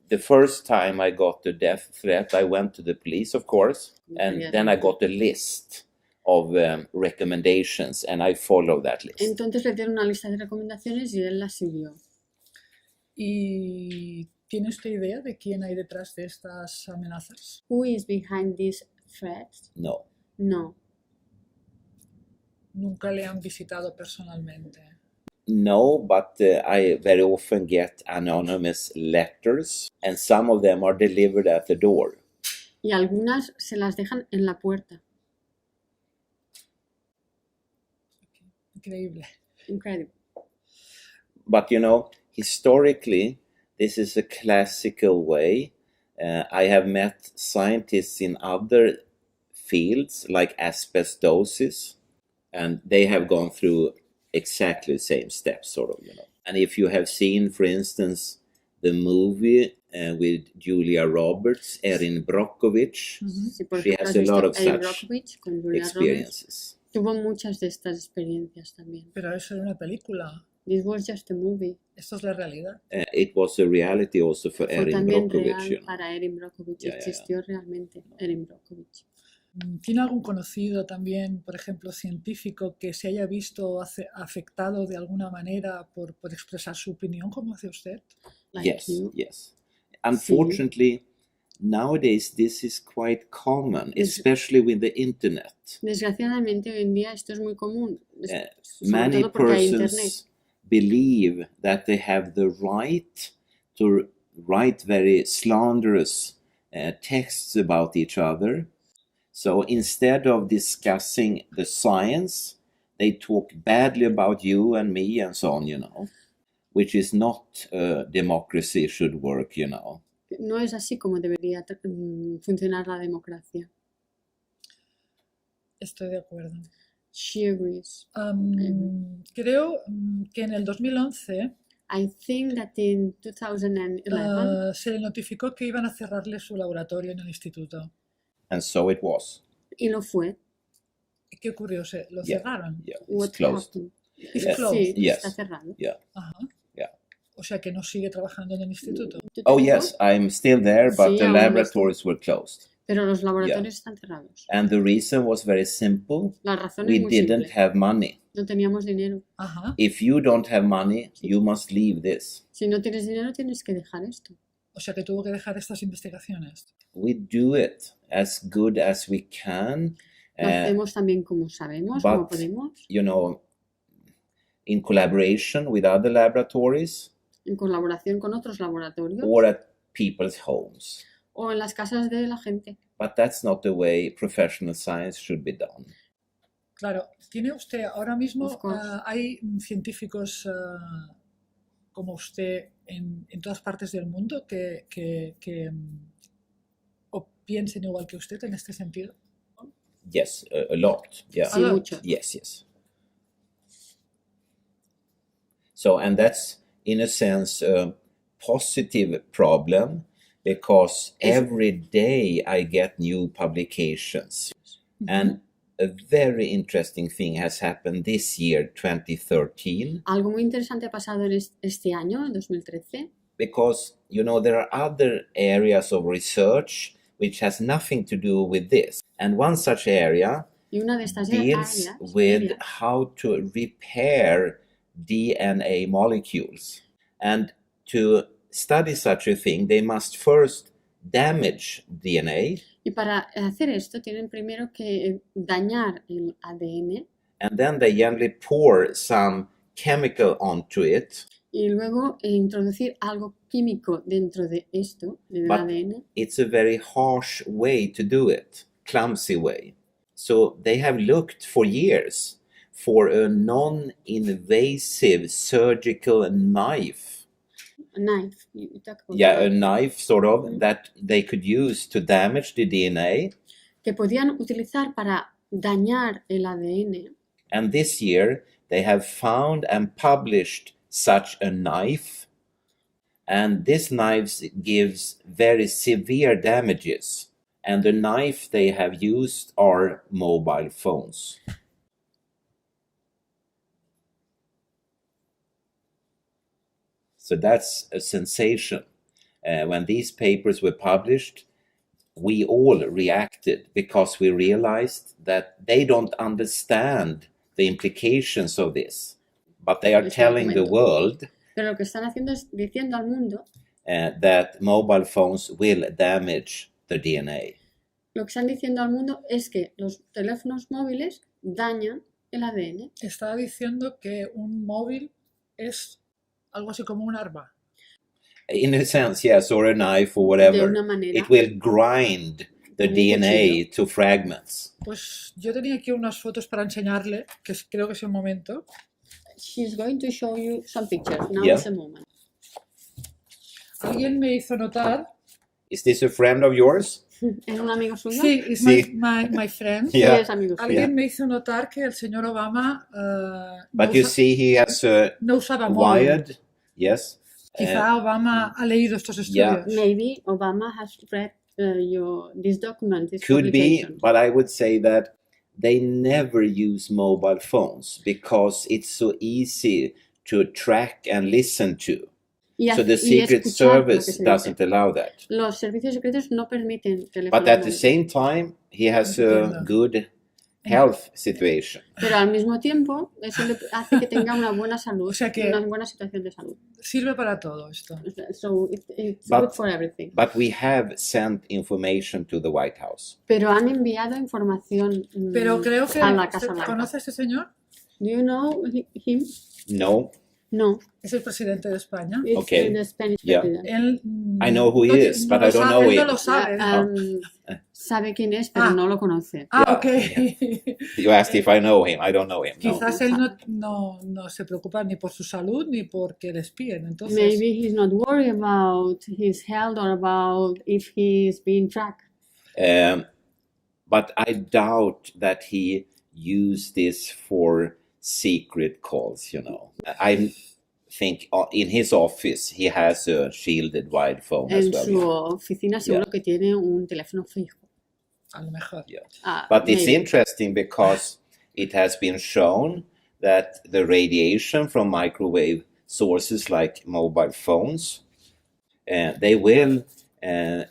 The first time I got the death threat, I went to the police, of course, and Yeah. then I got a list of recommendations, and I followed that list. Entonces le dieron una lista de recomendaciones y él la siguió. ¿Y tiene usted idea de quién hay detrás de estas amenazas? Who is behind these threats? No. No. Nunca le han visitado personalmente. No, but I very often get anonymous letters, and some of them are delivered at the door. Y algunas se las dejan en la puerta. Increíble. Incredible. But you know, historically, this is a classical way. I have met scientists in other fields like asbestosis, and they have gone through exactly the same steps, sort of, you know. And if you have seen, for instance, the movie with Julia Roberts, Erin Brockovich, Si por She ejemplo has has a visto lot of Erin such Brockovich con Julia Roberts, experiences. tuvo muchas de estas experiencias también. Pero eso era una película. This was just a movie. Esto es la realidad. It was a reality also for Fue Erin también Brockovich. real You know. para Erin Brockovich. Yeah, yeah, yeah. Existió realmente Erin Brockovich. ¿Tiene algún conocido también, por ejemplo, científico que se haya visto afectado de alguna manera por expresar su opinión, como hace usted? Like Yes, you. yes. Unfortunately, nowadays this is quite common, Yes. especially with the internet. Desgraciadamente hoy en día esto es muy común, sobre Many todo porque hay internet. persons believe that they have the right to write very slanderous texts about each other. So instead of discussing the science, they talk badly about you and me and so on, which is not democracy should work, No es así como debería funcionar la democracia. Estoy de acuerdo. She agrees. Creo que en el 2011 I think that in 2011 se le notificó que iban a cerrarle su laboratorio en el instituto. And so it was. y lo fue. ¿Qué ocurrió? ¿Lo Yeah. cerraron? Yeah, it's What closed. happened? It's Yes. closed. Sí, Yes. está cerrado. Yeah. Ajá. Yeah. O sea que no sigue trabajando en el instituto. ¿Tú Oh, tampoco? yes, I'm still there, but Sí, the aún laboratories were closed. Pero los laboratorios están cerrados. And the reason was very simple. La razón We es muy didn't simple. have money. No teníamos dinero. Ajá. If you don't have money, you must leave this. Si no tienes dinero, tienes que dejar esto. O sea que tuvo que dejar estas investigaciones. We do it as good as we can, Lo hacemos también como sabemos, como but, podemos, in collaboration with other laboratories en colaboración con otros laboratorios or at people's homes. o en las casas de la gente. But that's not the way professional science should be done. Claro, tiene usted ahora mismo, Of course. hay científicos como usted en todas partes del mundo que o piensen igual que usted en este sentido. Yes, a lot. Yeah. Sí, lot. mucho. Yes. So, and that's in a sense a positive problem because every day I get new publications. And a very interesting thing has happened this year, 2013, Algo muy interesante ha pasado en este año, en 2013, because, there are other areas of research which has nothing to do with this. And one such area y una de estas deals áreas with áreas, how to repair DNA molecules. And to study such a thing, they must first damage DNA, y para hacer esto tienen primero que dañar el ADN and then they generally pour some chemical onto it. y luego introducir algo químico dentro de esto, del But ADN. it's a very harsh way to do it, clumsy way. So they have looked for years for a non-invasive surgical knife. A knife. You talk about Yeah, a that. knife sort of that they could use to damage the DNA. Que podían utilizar para dañar el ADN. And this year they have found and published such a knife. And this knife gives very severe damages. And the knife they have used are mobile phones. So that's a sensation. When these papers were published, we all reacted because we realized that they don't understand the implications of this. But they are Este telling the argumento. world Pero lo que están haciendo es diciendo al mundo, that mobile phones will damage the DNA. lo que están diciendo al mundo es que los teléfonos móviles dañan el ADN. Estaba diciendo que un móvil es algo así como un arma. In a sense, yes, or a knife or De whatever. una manera. It will grind the Un DNA to fragments. Pues yo tenía aquí unas fotos para enseñarle, que creo que es el momento. She's going to show you some pictures. Now Yeah. is the moment. Alguien me hizo notar. Is this a friend of yours? ¿Es un amigo suyo? Sí, es Sí. my friend. Sí, Yeah. es amigo suyo. Alguien me hizo notar que el señor Obama But you see, he has a no usaba móvil. wired, yes. Quizá Obama ha leído estos Yeah. estudios. Maybe Obama has read this document, this Could be, publication. but I would say that they never use mobile phones because it's so easy to track and listen to. Y So the y Secret escuchar lo que Service se doesn't dice. allow that. Los servicios secretos no permiten teléfonos But at the móviles. same time, he has a Entiendo. good health situation. Pero al mismo tiempo, eso le hace que tenga una buena salud, O sea que- una buena situación de salud. Sirve para todo esto. So it's But- good for everything. But we have sent information to the White House. Pero han enviado información Pero creo que... a la Casa Blanca. ¿Conoce a este señor? Do you know him? No, No, Es el presidente de España. it's Okay. the Spanish Yeah. president. Él I know who he no, is, but lo I don't sabe, know él no him. lo sabe. Sabe quién es, pero Ah. no lo conoce. Ah, Yeah, ok. You asked if I know him. I don't know him. No. Quizás él no se preocupa ni por su salud ni porque le espíen. Entonces, Maybe he's not worried about his health or about if he's being tracked. But I doubt that he used this for secret calls, you know. I think in his office he has a shielded wide phone as En well. su oficina seguro que tiene un teléfono fijo. a lo mejor. Yeah. Ah, But it's maybe. interesting because it has been shown that the radiation from microwave sources like mobile phones, they will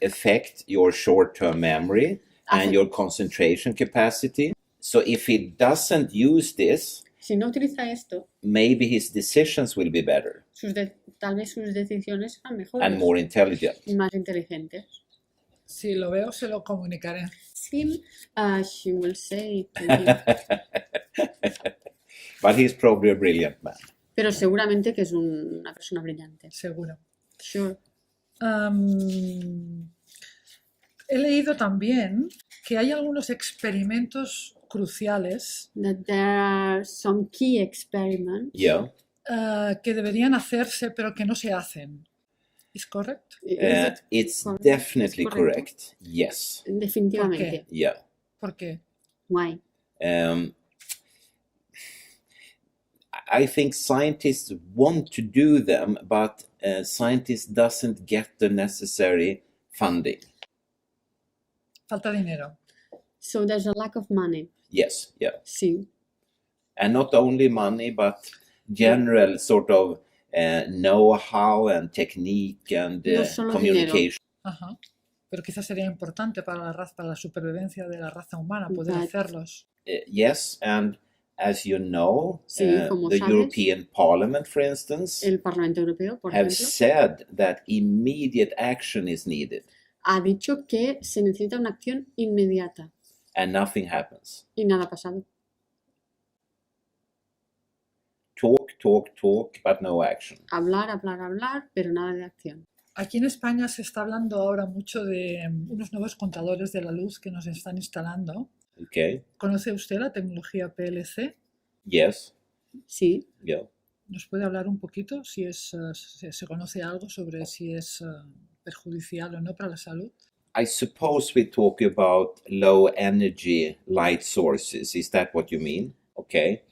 affect your short-term memory and your concentration capacity. So if he doesn't use this, Si no utiliza esto, maybe his decisions will be better tal vez sus decisiones serán mejores and more intelligent. y más inteligentes. Si lo veo, se lo comunicaré. Sí, she will say to him. But he's probably a brilliant man. Pero seguramente que es una persona brillante. Seguro. Sure. He leído también que hay algunos experimentos cruciales That there are some key experiments. Yeah. que deberían hacerse pero que no se hacen. ¿Es correcto? Is it It's correct? definitely ¿Es correcto? correct. Yes. Definitivamente. Yeah. ¿Por qué? Why? I think scientists want to do them, but scientists doesn't get the necessary funding. Falta dinero. So there's a lack of money. Yes, yeah. Sí. And not only money, but general sort of know-how and technique and No solo communication. Ajá. Pero quizás sería importante para la raza, para la supervivencia de la raza humana poder But- hacerlos. Yes, and as you know, Sí, como the sabes. European Parliament, for instance, El Parlamento Europeo, por have ejemplo, said that immediate action is needed ha dicho que se necesita una acción inmediata and nothing happens. y nada ha pasado. Talk, talk, talk, but no action. Hablar, hablar, hablar, pero nada de acción. Aquí en España se está hablando ahora mucho de unos nuevos contadores de la luz que nos están instalando. Okay. ¿Conoce usted la tecnología PLC? Yes. Sí. Yeah. ¿Nos puede hablar un poquito si se conoce algo sobre si es perjudicial o no para la salud? I suppose we talk about low energy light sources. Is that what you mean? Okay.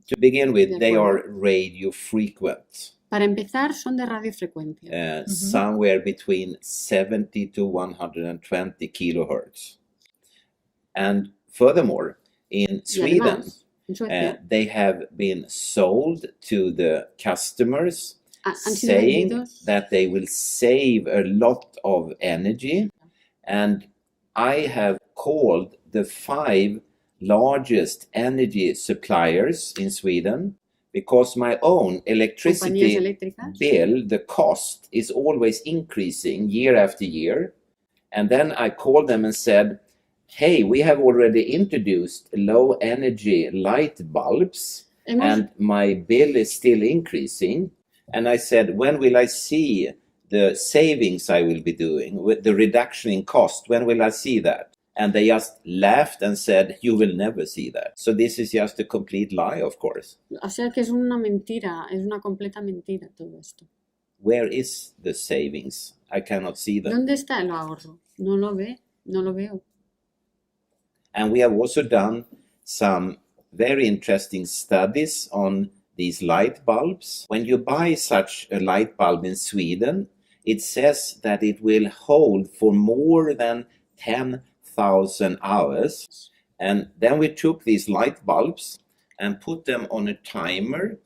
To begin with, De they acuerdo. are radio frequent, Para empezar, son de radiofrecuencia. somewhere between 70 to 120 kilohertz. And furthermore, in Y Sweden, además, en Suecia, they have been sold to the customers han sido saying vendidos that they will save a lot of energy. And I have called the 5 largest energy suppliers in Sweden because my own compañías electricity eléctricas. bill, the cost is always increasing year after year. And then I called them and said, hey, we have already introduced low energy light bulbs Hemos, and my bill is still increasing. And I said, when will I see the savings I will be doing with the reduction in cost? When will I see that? And they just laughed and said, you will never see that. So this is just a complete lie, of course. o sea que es una mentira, es una completa mentira todo esto. Where is the savings? I cannot see them. ¿Dónde está el ahorro? No lo veo. And we have also done some very interesting studies on these light bulbs. When you buy such a light bulb in Sweden, it says that it will hold for more than 10,000 hours. And then we took these light bulbs and put them on a timer,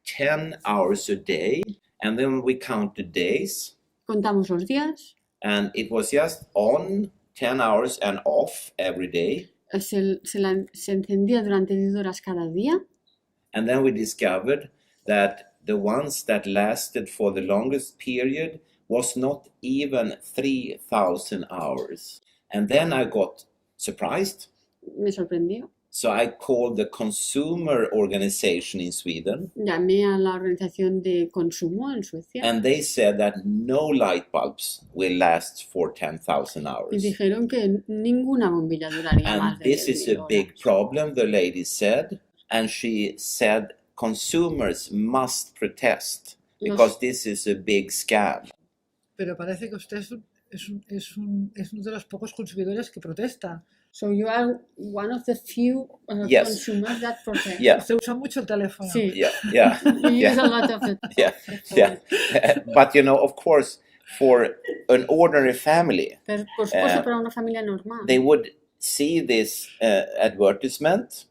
10 hours a day. And then we counted days. Contamos los días, And it was just on 10 hours and off every day. se encendía durante 10 horas cada día. And then we discovered that the ones that lasted for the longest period was not even 3,000 hours. And then I got surprised Me sorprendió. So I called the consumer organization in Sweden, Llamé a la organización de consumo en Suecia and they said that no light bulbs will last for 10,000 y hours. dijeron que ninguna bombilla duraría más And de this is 10.000 a big horas. problem, the lady said. And she said consumers must protest because this is a big scam. Pero parece que usted es uno de los pocos consumidores que protesta. So you are one of the few Yes. consumers that protest. Yeah, Usted usa mucho el teléfono. Sí. yeah. You use Yeah. a lot of it. Yeah. But of course, for an ordinary family, Pero por supuesto para una familia normal. they would see this advertisement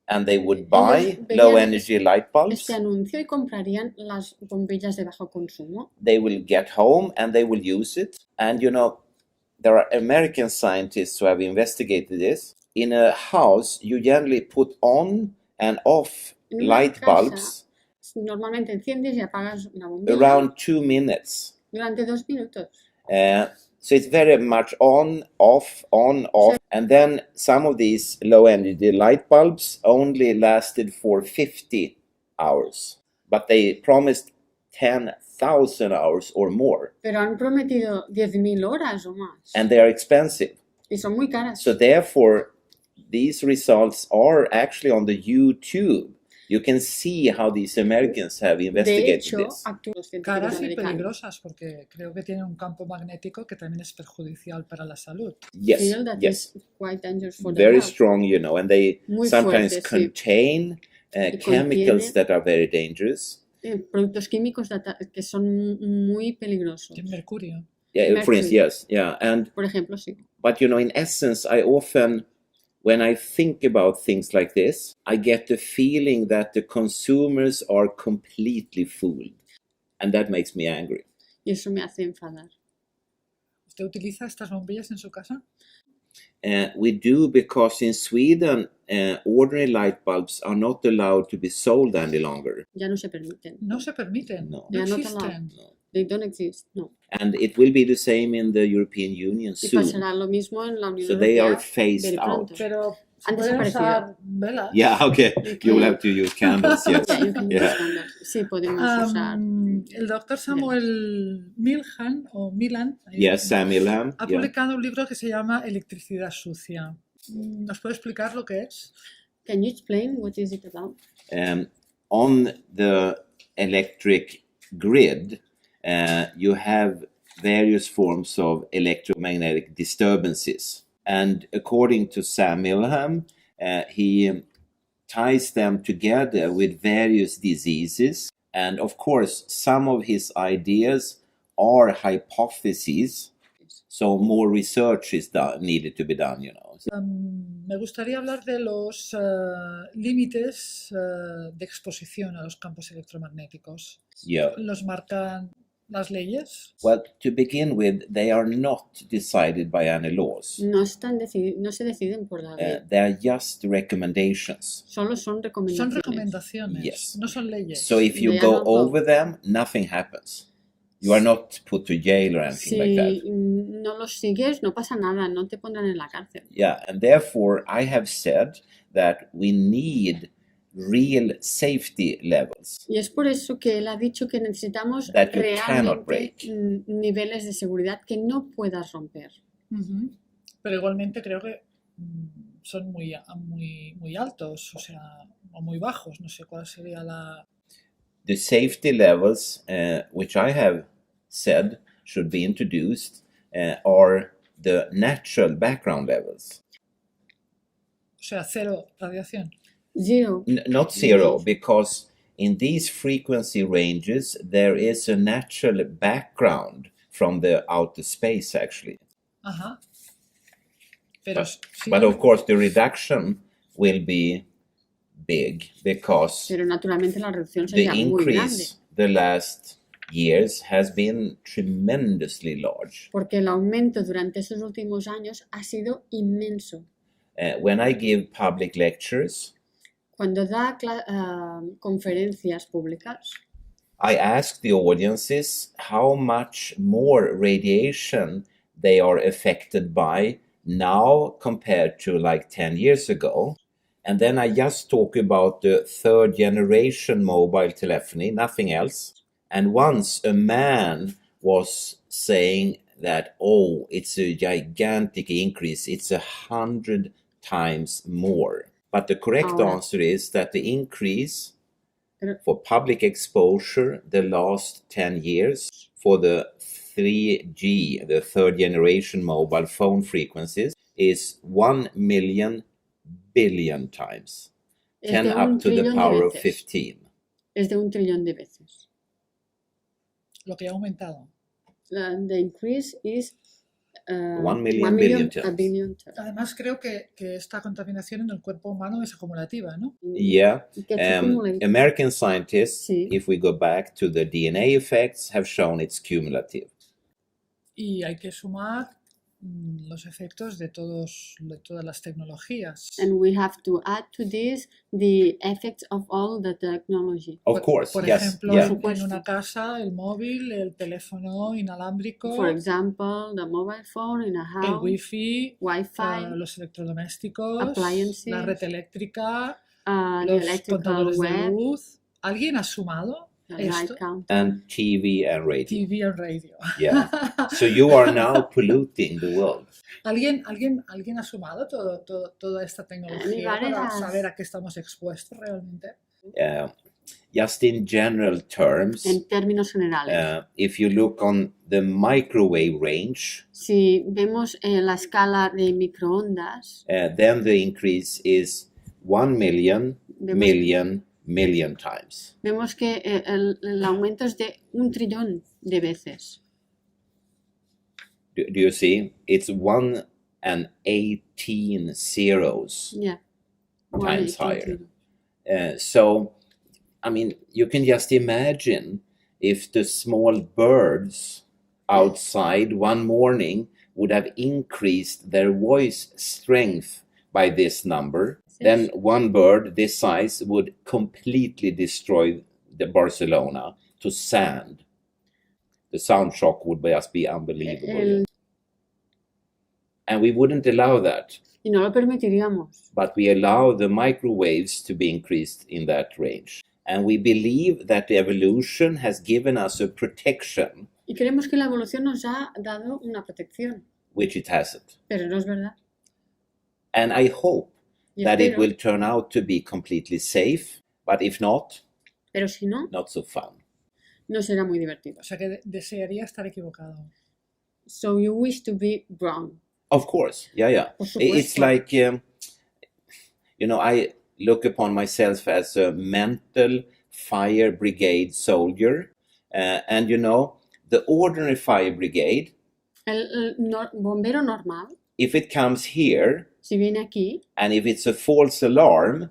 and they would buy low energy light bulbs. Este anuncio y comprarían las bombillas de bajo consumo. They will get home and they will use it. And there are American scientists who have investigated this. In a house, you generally put on and off En una light casa, bulbs normalmente enciendes y apagas una bombilla around 2 minutes. durante 2 minutos. So it's very much on, off, and then some of these low energy light bulbs only lasted for 50 hours, but they promised 10,000 hours or more, Pero han prometido 10.000 horas o más. and they are expensive. Y son muy caras. So therefore, these results are actually on the YouTube. You can see how these Americans have De investigated hecho, this. actúan los científicos Caras y americanos. peligrosas, porque creo que tienen un campo magnético que también es perjudicial para la salud. Yes, Feel that yes. is quite dangerous for the Very health. strong, and they Muy sometimes fuerte, sí. contain chemicals contiene- that are very dangerous. Productos químicos que son muy peligrosos. Tiene mercurio. Yeah, for Mercury. instance, yes, yeah. Por ejemplo, sí. But in essence, I often, when I think about things like this, I get the feeling that the consumers are completely fooled, and that makes me angry. Y eso me hace enfadar. ¿Usted utiliza estas bombillas en su casa? We do because in Sweden, ordinary light bulbs are not allowed to be sold any longer. Ya no se permiten. No se permiten, No. no Ya no te existen. They don't exist. No. And it will be the same in the European Union Y soon. pasará lo mismo en la Unión So they are Europea. phased very pronto. out. Pero se Han pueden desaparecido. usar velas. Yeah, okay. You will have to use candles, yes. Yeah, you can use Yeah. candles. Sí, podemos usar. El doctor Samuel Milan Yes, Samuel Lamb. ha Yeah. publicado un libro que se llama Electricidad sucia. ¿Nos puede explicar lo que es? Can you explain what is it about? On the electric grid, you have various forms of electromagnetic disturbances. And according to Sam Milham, he ties them together with various diseases. And of course, some of his ideas are hypotheses. So more research is needed to be done, Me gustaría hablar de los límites de exposición a los campos electromagnéticos. Yeah. ¿Los marcan las leyes? Well, to begin with, they are not decided by any laws. No se deciden por la ley. They are just recommendations. Solo son recomendaciones. Son recomendaciones, Yes. no son leyes. So if you They are go not law. over them, nothing happens. You are not put to jail or anything like Si that. no los sigues, no pasa nada, no te pondrán en la cárcel. Yeah, and therefore I have said that we need real safety levels. Y es por eso que él ha dicho que necesitamos That you cannot realmente break. niveles de seguridad que no puedas romper. Ujú. Pero igualmente creo que son muy altos, o sea, o muy bajos, no sé cuál sería la... The safety levels, which I have said should be introduced, are the natural background levels. O sea, cero radiación. Zero. Not zero, because in these frequency ranges there is a natural background from the outer space, actually. Ajá. Pero But of course the reduction will be big because Pero naturalmente la reducción the sería muy grande. increase the last years has been tremendously large. Porque el aumento durante esos últimos años ha sido inmenso. When I give public lectures, Cuando da conferencias públicas, I ask the audiences how much more radiation they are affected by now compared to like 10 years ago. And then I just talk about the third generation mobile telephony, nothing else. And once a man was saying that, oh, it's a gigantic increase, it's 100 times more. But the correct answer is that the increase for public exposure the last 10 years for the 3G, the third generation mobile phone frequencies, is 1 million billion times. 10 up to the power of 15. Es de 1 trillón de veces. Lo que ha aumentado. The increase is 1 million billion times. A billion times. Además, creo que esta contaminación en el cuerpo humano es acumulativa, ¿no? Yeah. American scientists, if we go back to the DNA effects, have shown it's cumulative. Y hay que sumar los efectos de todas las tecnologías. And we have to add to this the effects of all the technology. Of course, por yes. ejemplo, Yeah. en una casa, el móvil, el teléfono inalámbrico, For example, the mobile phone in a house, el wifi, Wi-Fi, los electrodomésticos, appliances, la red eléctrica, the los electrical contadores de web, luz. ¿Alguien ha sumado the light esto? counter. And TV and radio. TV and radio. Yeah. So you are now polluting the world. ¿Alguien ha sumado toda esta tecnología para saber a qué estamos expuestos realmente? Just in general terms, En términos generales, if you look on the microwave range, si vemos la escala de microondas, then the increase is 1 million million times. Vemos que el aumento es de 1 trillón de veces. Do you see? It's 1 and 18 zeros times higher. So, I mean, you can just imagine if the small birds outside one morning would have increased their voice strength by this number, then one bird this size would completely destroy the Barcelona to sand. The sound shock would just be unbelievable. And we wouldn't allow that. Y no lo permitiríamos. But we allow the microwaves to be increased in that range. And we believe that the evolution has given us a protection. Y creemos que la evolución nos ha dado una protección. Which it hasn't. Pero no es verdad. And I hope that it will turn out to be completely safe, but if not, pero si no, not so fun. No será muy divertido. O sea que desearía estar equivocado. So you wish to be wrong. Of course, yeah. It's like, I look upon myself as a mental fire brigade soldier, and the ordinary fire brigade. El bombero normal. If it comes here, si viene aquí, and if it's a false alarm,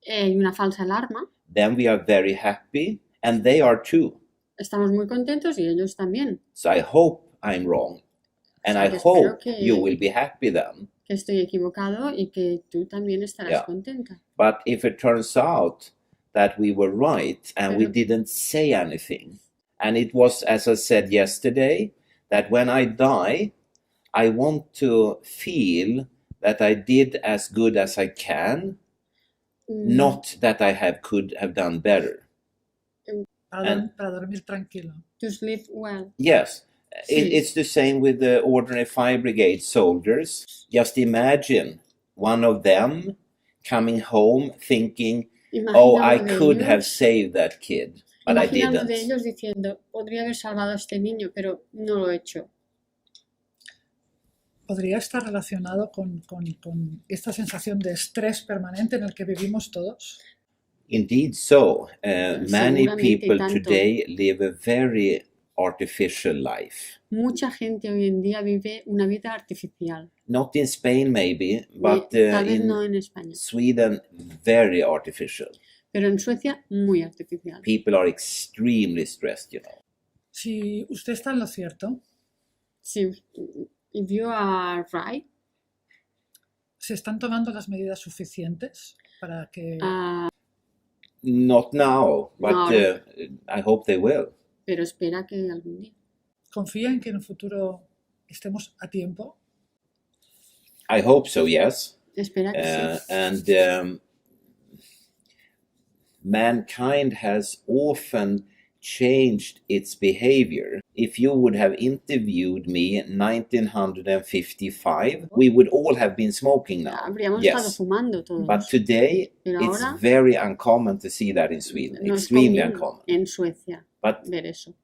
y una falsa alarma, then we are very happy, and they are too. Estamos muy contentos y ellos también. So I hope I'm wrong, and I hope you will be happy then. Que estoy equivocado y que tú también estarás contenta. But if it turns out that we were right and we didn't say anything, and it was, as I said yesterday, that when I die, I want to feel that I did as good as I can, not that I could have done better. Para dormir tranquilo. To sleep well. Yes. It's the same with the ordinary fire brigade soldiers. Just imagine one of them coming home thinking, I could have saved that kid, but I didn't. De ellos diciendo, podría haber salvado a este niño, pero no lo he hecho. ¿Podría estar relacionado con esta sensación de estrés permanente en el que vivimos todos? Indeed so. Many people today live a very artificial life. Mucha gente hoy en día vive una vida artificial. Not in Spain maybe, but tal vez no en España. Sweden very artificial. Pero en Suecia muy artificial. People are extremely stressed, Si usted está en lo cierto. If you are right. ¿Se están tomando las medidas suficientes para que... Not now, but I hope they will. Pero espera que algún día. ¿Confía en que en el futuro estemos a tiempo? I hope so, yes. Espera que sí. And mankind has often changed its behavior. If you would have interviewed me in 1955, we would all have been smoking now. Habríamos estado fumando todos. But today, Pero it's ahora very uncommon to see that in Sweden. no es Extremely común uncommon. en Suecia But ver eso.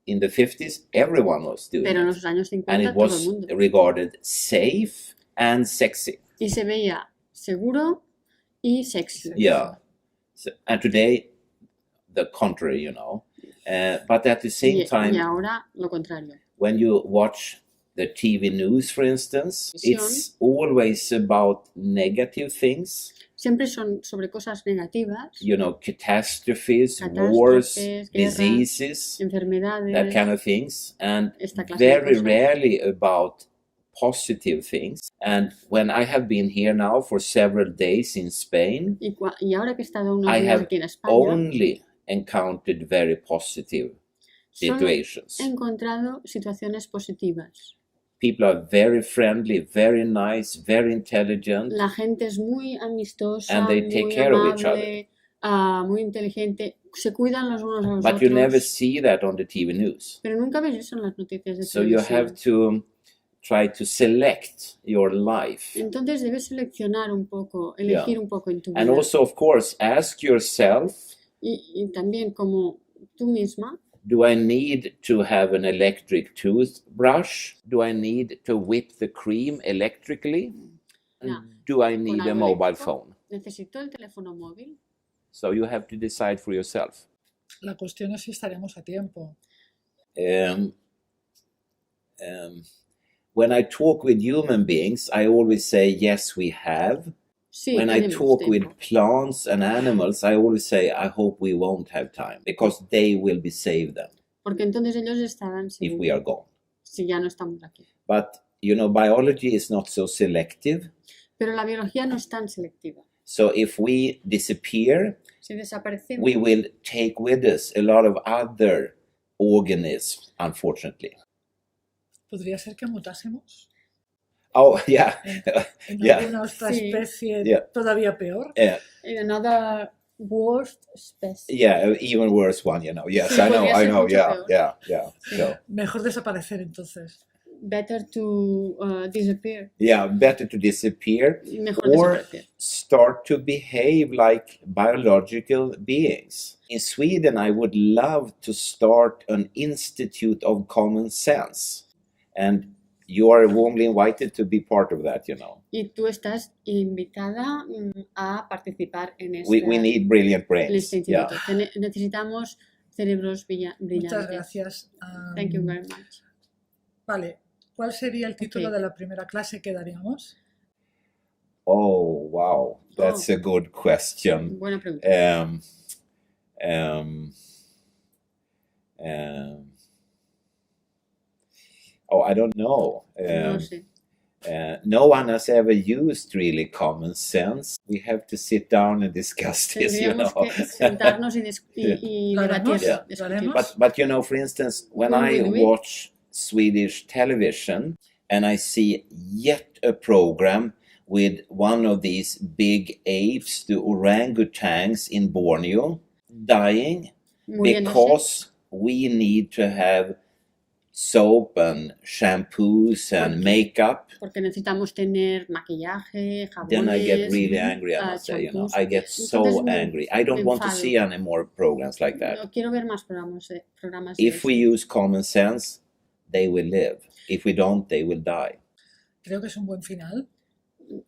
in the 50s, everyone was doing Pero en it. los años And 50 it todo el was mundo. regarded safe and sexy. Y se veía seguro y sexy. Yeah. So, and today, the contrary, you know. But at the same time, Y ahora lo contrario. when you watch the TV news, for instance, it's always about negative things. Siempre son sobre cosas negativas, You know, catastrophes, wars, guerras, diseases, enfermedades, that kind of things, and esta clase de very cosas. rarely about positive things. And when I have been here now for several days in Spain, Y ahora que he estado unos I días have aquí en España, only encountered very positive solo situations. he encontrado situaciones positivas. People are very friendly, very nice, very intelligent. La gente es muy amistosa, And they take muy care of each amable, muy inteligente, se cuidan los unos a los But you never otros. see that on the TV news. Pero nunca ves eso en las noticias de So you televisión. have to try to select your life. Entonces debes seleccionar un poco, elegir un poco en tu vida. And also, of course, ask yourself, Y también como tú misma, do I need to have an electric toothbrush? Do I need to whip the cream electrically? No. Do I need a algo mobile eléctrico. phone? ¿Necesito el teléfono móvil? So you have to decide for yourself. La cuestión es si estaremos a tiempo. When I talk with human beings, I always say, yes, we have. Sí, When I tenemos talk tiempo. with plants and animals, I always say, I hope we won't have time, because they will be saved then Porque entonces ellos estarán if we seguros are gone. si ya no estamos aquí. But, you know, biology is not so selective. Pero la biología no es tan selectiva. So if we disappear, Si desaparecemos, we will take with us a lot of other organisms, unfortunately. ¿Podría ser que mutásemos Oh, yeah. en Yeah. alguna otra Sí. especie Yeah. todavía peor? in another worst species. Yeah, even worse one, you know. Yes, Sí, I podría ser know. mucho Yeah, peor. yeah. Sí. So, Mejor desaparecer entonces. Better to disappear. yeah, better to disappear Mejor or desaparecer. start to behave like biological beings. In Sweden, I would love to start an Institute of Common Sense. And you are warmly invited to be part of that, you know. Y tú estás invitada a participar en We need brilliant en brains. este Yeah. instituto. Necesitamos cerebros Muchas brillantes. gracias. Thank you very much. Vale, ¿cuál sería el título Ok. de la primera clase que daríamos? Oh, wow. That's a good question. Buena pregunta. Oh, I don't know. No sé. No one has ever used really common sense. We have to sit down and discuss this, you Tendríamos know. que sentarnos y Lo haremos, debatir. lo haremos. But you know, for instance, when When I will we? watch Swedish television and I see yet a program with one of these big apes, the orangutans in Borneo, dying Muriéndose. because we need to have soap and shampoos and makeup. Porque necesitamos tener maquillaje, jabones. Then I get really angry, I must say, you know. champús. I get so Entonces me angry. I don't want to enfado. see any more programs like that. No quiero ver más programas de If we use common sense, they will live. If we don't, they will die. Creo que es un buen final,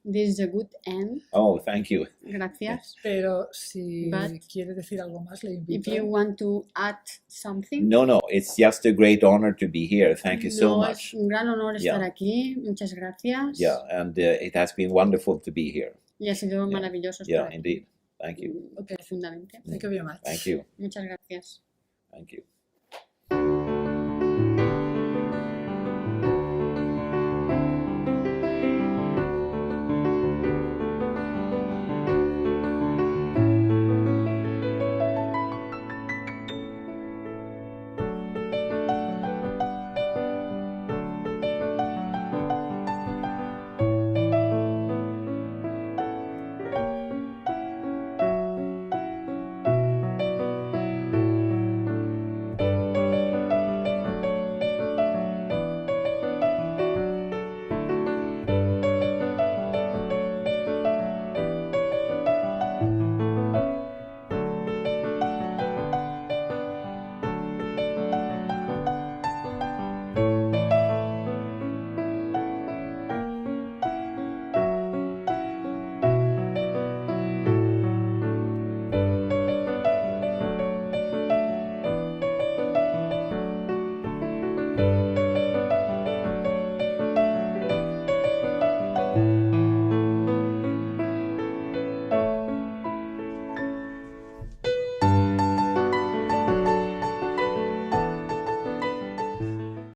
This is a good end. Oh, thank you. Gracias. pero si But quiere decir algo más, le If invito. you want to add something. No, it's just a great honor to be here. Thank you so No, much. es un gran honor estar Yeah. aquí. Muchas gracias. Yeah, and it has been wonderful to be here. Y ha sido Yeah. maravilloso estar Yeah, aquí. indeed. Thank you. Profundamente. Thank you very much. Thank you. Muchas gracias. Thank you.